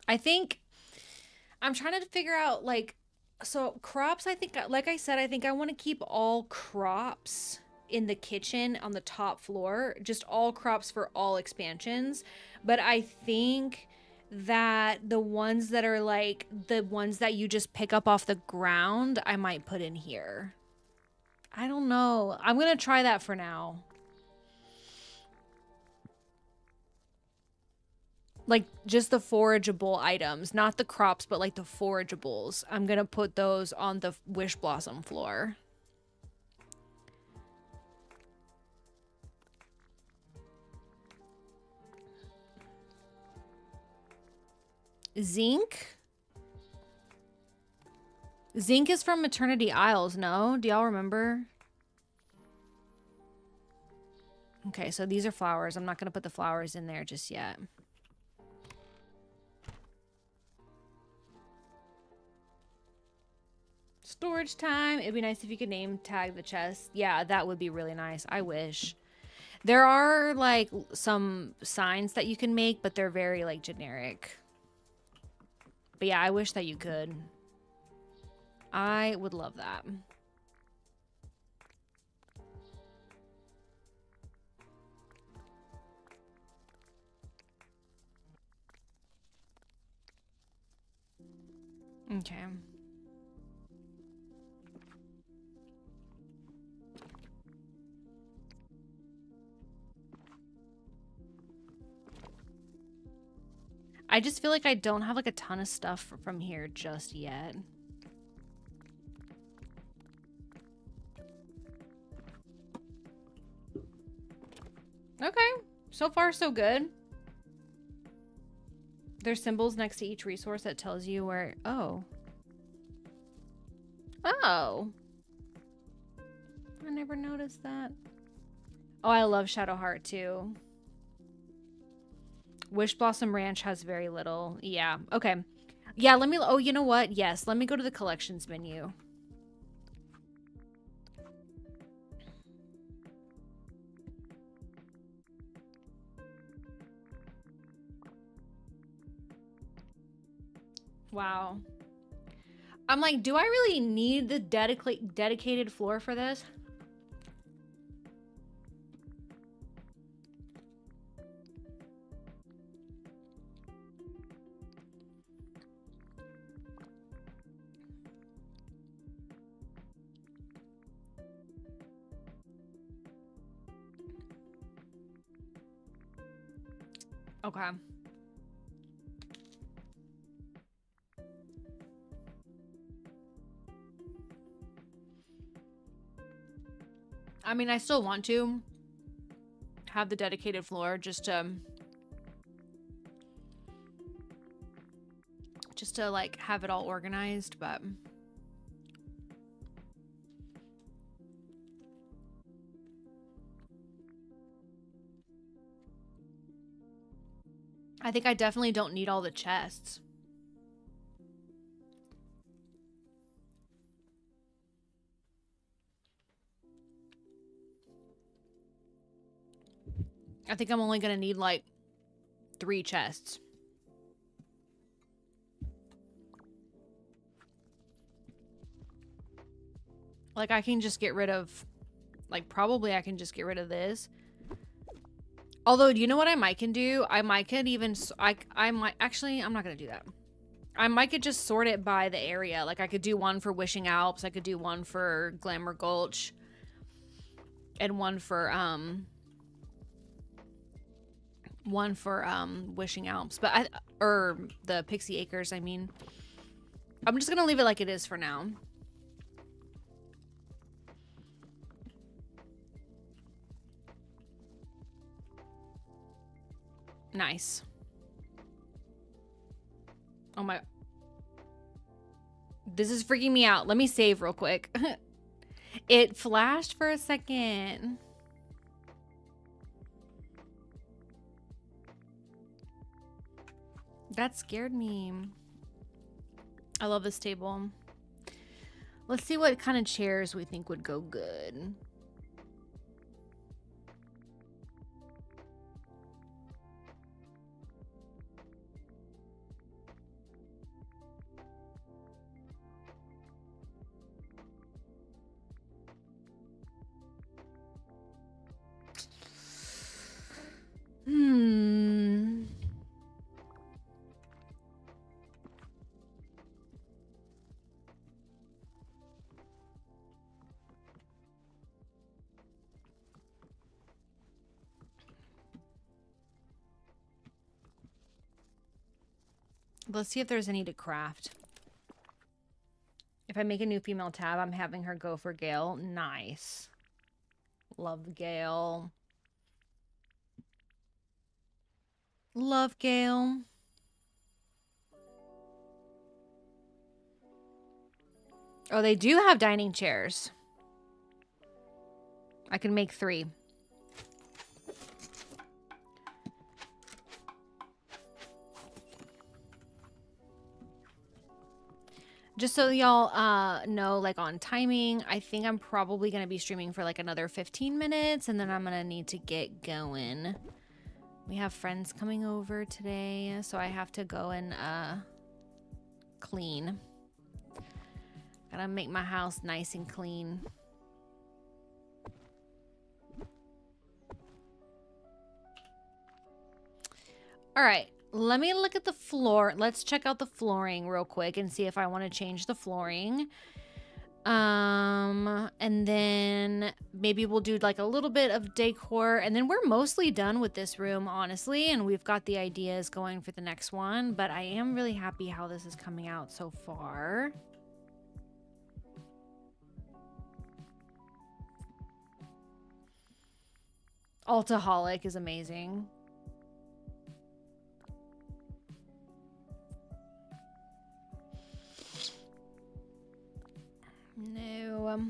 [SPEAKER 1] I think I'm trying to figure out like, so crops, I think, like I said, I think I want to keep all crops in the kitchen on the top floor, just all crops for all expansions. But I think that the ones that are like the ones that you just pick up off the ground, I might put in here. I don't know. I'm going to try that for now. Like just the forageable items, not the crops, but like the forageables. I'm going to put those on the Wish Blossom floor. Zinc? Zinc is from Maternity Isles, no? Do y'all remember? Okay, so these are flowers. I'm not going to put the flowers in there just yet. Storage time. It'd be nice if you could name tag the chest. Yeah, that would be really nice. I wish. There are like some signs that you can make, but they're very like generic. But yeah, I wish that you could. I would love that. Okay. I just feel like I don't have like a ton of stuff from here just yet. Okay, so far so good. There's symbols next to each resource that tells you where, oh. Oh. I never noticed that. Oh, I love Shadowheart too. Wishblossom Ranch has very little. Yeah, okay. Yeah, let me, oh, you know what? Yes, let me go to the collections menu. Wow. I'm like, do I really need the dedicated floor for this? Okay. I mean, I still want to have the dedicated floor just to like have it all organized, but I think I definitely don't need all the chests. I think I'm only gonna need like 3 chests. Like I can just get rid of, like probably I can just get rid of this. Although, do you know what I might can do? I might could even, I might, actually, I'm not gonna do that. I might could just sort it by the area. Like I could do one for Wishing Alps, I could do one for Glamour Gulch, and one for Wishing Alps, but or the Pixie Acres, I mean. I'm just gonna leave it like it is for now. Nice. Oh my. This is freaking me out. Let me save real quick. It flashed for a second. That scared me. I love this table. Let's see what kind of chairs we think would go good. Let's see if there's any to craft. If I make a new female tab, I'm having her go for Gale. Nice. Love Gale. Love Gale. Oh, they do have dining chairs. I can make 3. Just so y'all know, like on timing, I think I'm probably going to be streaming for like another 15 minutes and then I'm going to need to get going. We have friends coming over today, so I have to go and clean. Gotta make my house nice and clean. All right. Let me look at the floor. Let's check out the flooring real quick and see if I want to change the flooring. And then maybe we'll do like a little bit of decor, and then we're mostly done with this room, honestly, and we've got the ideas going for the next one, but I am really happy how this is coming out so far. Altaholic is amazing. No.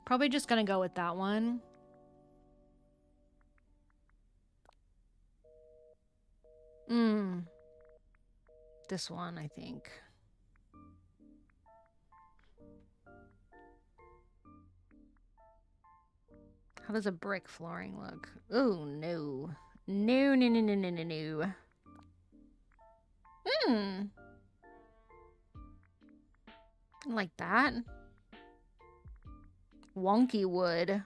[SPEAKER 1] Probably just gonna go with that one. This one, I think. How does a brick flooring look? Oh, no. No, no, no, no, no, no, no. Like that. Wonky wood.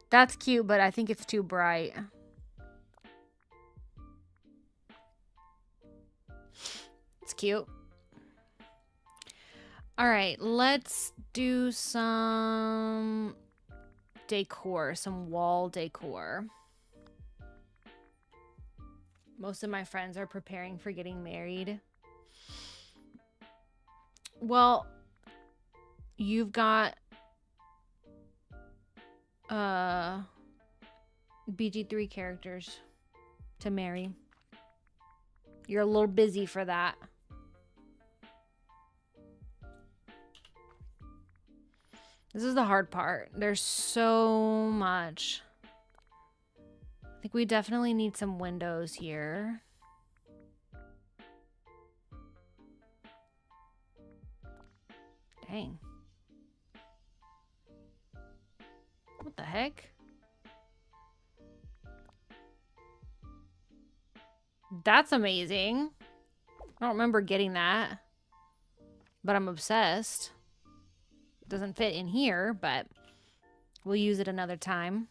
[SPEAKER 1] That's cute, but I think it's too bright. It's cute. All right, let's do some decor, some wall decor. Most of my friends are preparing for getting married. Well, you've got BG3 characters to marry. You're a little busy for that. This is the hard part. There's so much. I think we definitely need some windows here. Dang. What the heck? That's amazing. I don't remember getting that, but I'm obsessed. Doesn't fit in here, but we'll use it another time.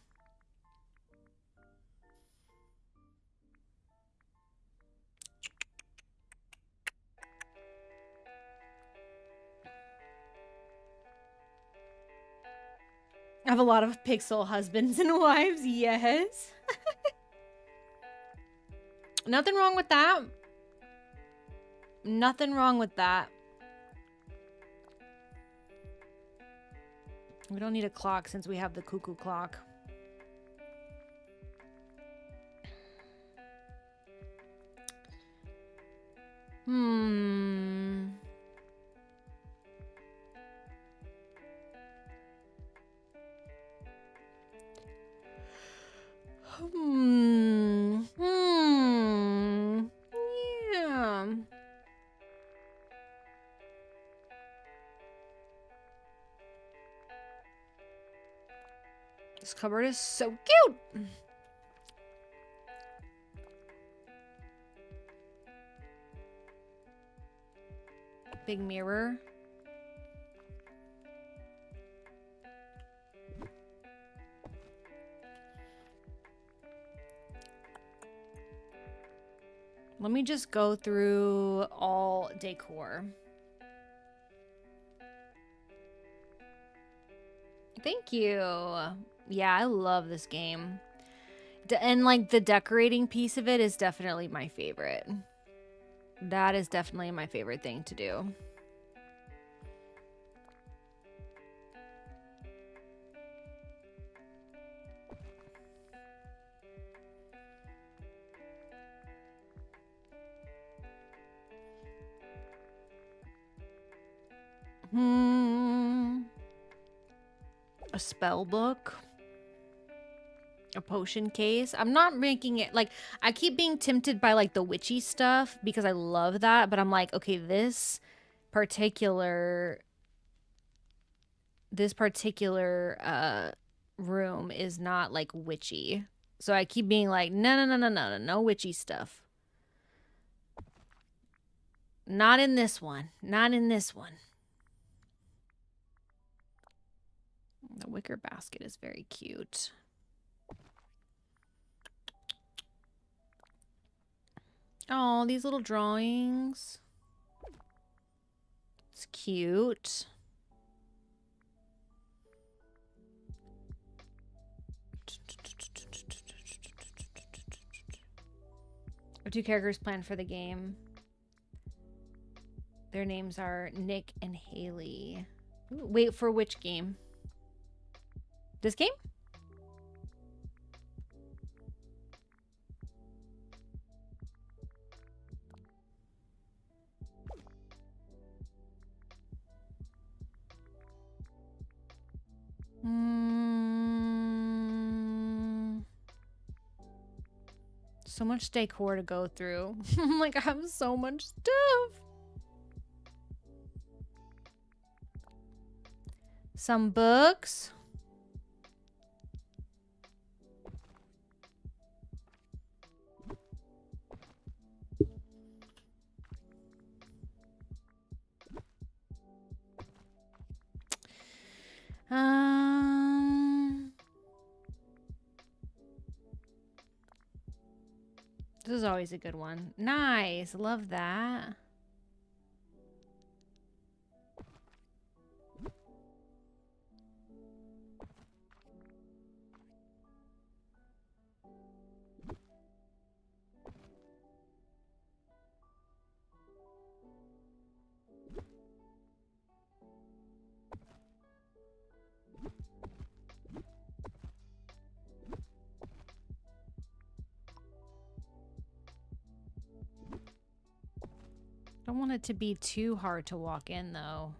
[SPEAKER 1] I have a lot of pixel husbands and wives, yes. Nothing wrong with that. Nothing wrong with that. We don't need a clock since we have the cuckoo clock. Yeah. This cupboard is so cute. Big mirror. Let me just go through all decor. Thank you. Yeah, I love this game. And like the decorating piece of it is definitely my favorite. That is definitely my favorite thing to do. A spell book. A potion case. I'm not making it like, I keep being tempted by like the witchy stuff because I love that, but I'm like, okay, this particular room is not like witchy. So I keep being like, no witchy stuff. Not in this one. Not in this one. wicker basket is very cute. Oh, these little drawings. It's cute. Two characters planned for the game. Their names are Nick and Haley. Ooh, wait, for which game? This game? So much decor to go through. Like, I have so much stuff. Some books. This is always a good one. Nice. Love that. Don't want it to be too hard to walk in, though.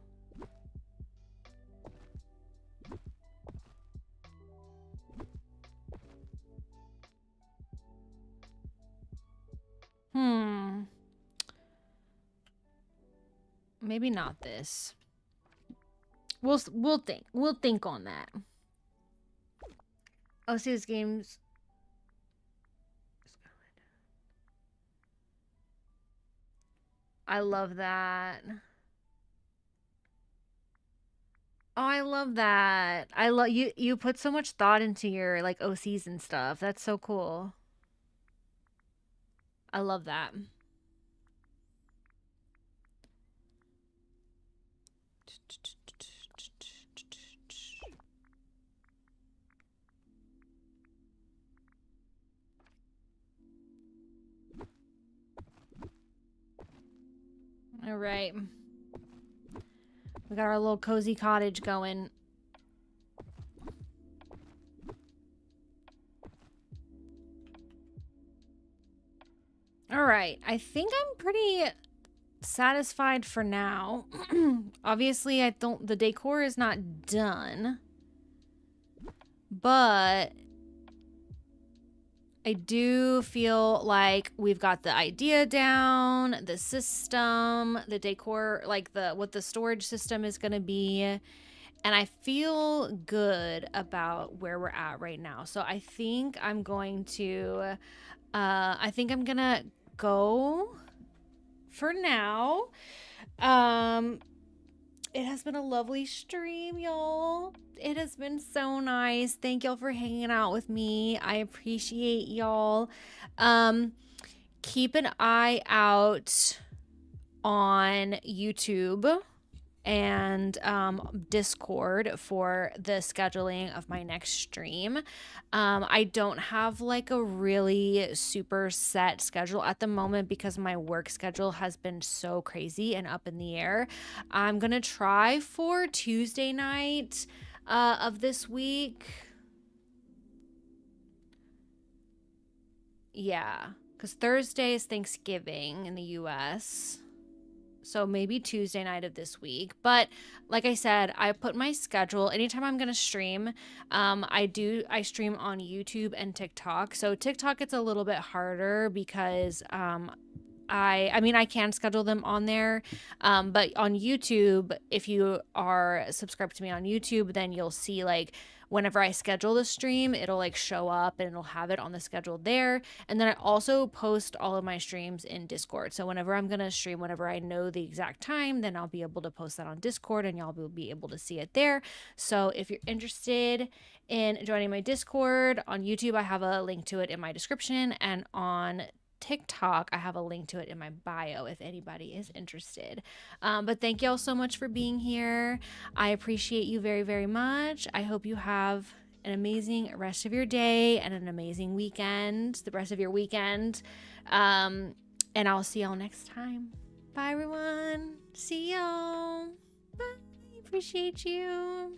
[SPEAKER 1] Maybe not this. We'll think on that. Oh, see this game's. I love that. Oh, I love that. I love you put so much thought into your like OCs and stuff. That's so cool. I love that. All right. We got our little cozy cottage going. All right. I think I'm pretty satisfied for now. Obviously, the decor is not done. But I do feel like we've got the idea down, the system, the decor, like what the storage system is going to be. And I feel good about where we're at right now. So I think I'm going to go for now. It has been a lovely stream, y'all. It has been so nice. Thank y'all for hanging out with me. I appreciate y'all. Keep an eye out on YouTube and Discord for the scheduling of my next stream. I don't have like a really super set schedule at the moment because my work schedule has been so crazy and up in the air. I'm gonna try for Tuesday night of this week. Yeah, because Thursday is Thanksgiving in the US. So maybe Tuesday night of this week. But like I said, I put my schedule anytime I'm gonna stream. I stream on YouTube and TikTok. So TikTok it's a little bit harder because I mean, I can schedule them on there, but on YouTube, if you are subscribed to me on YouTube, then you'll see like whenever I schedule the stream, it'll like show up and it'll have it on the schedule there. And then I also post all of my streams in Discord. So whenever I'm gonna stream, whenever I know the exact time, then I'll be able to post that on Discord and y'all will be able to see it there. So if you're interested in joining my Discord on YouTube, I have a link to it in my description, and on TikTok, I have a link to it in my bio if anybody is interested. But thank y'all so much for being here. I appreciate you very, very much. I hope you have an amazing rest of your day and an amazing weekend, the rest of your weekend. And I'll see y'all next time. Bye, everyone. See y'all. Bye. Appreciate you.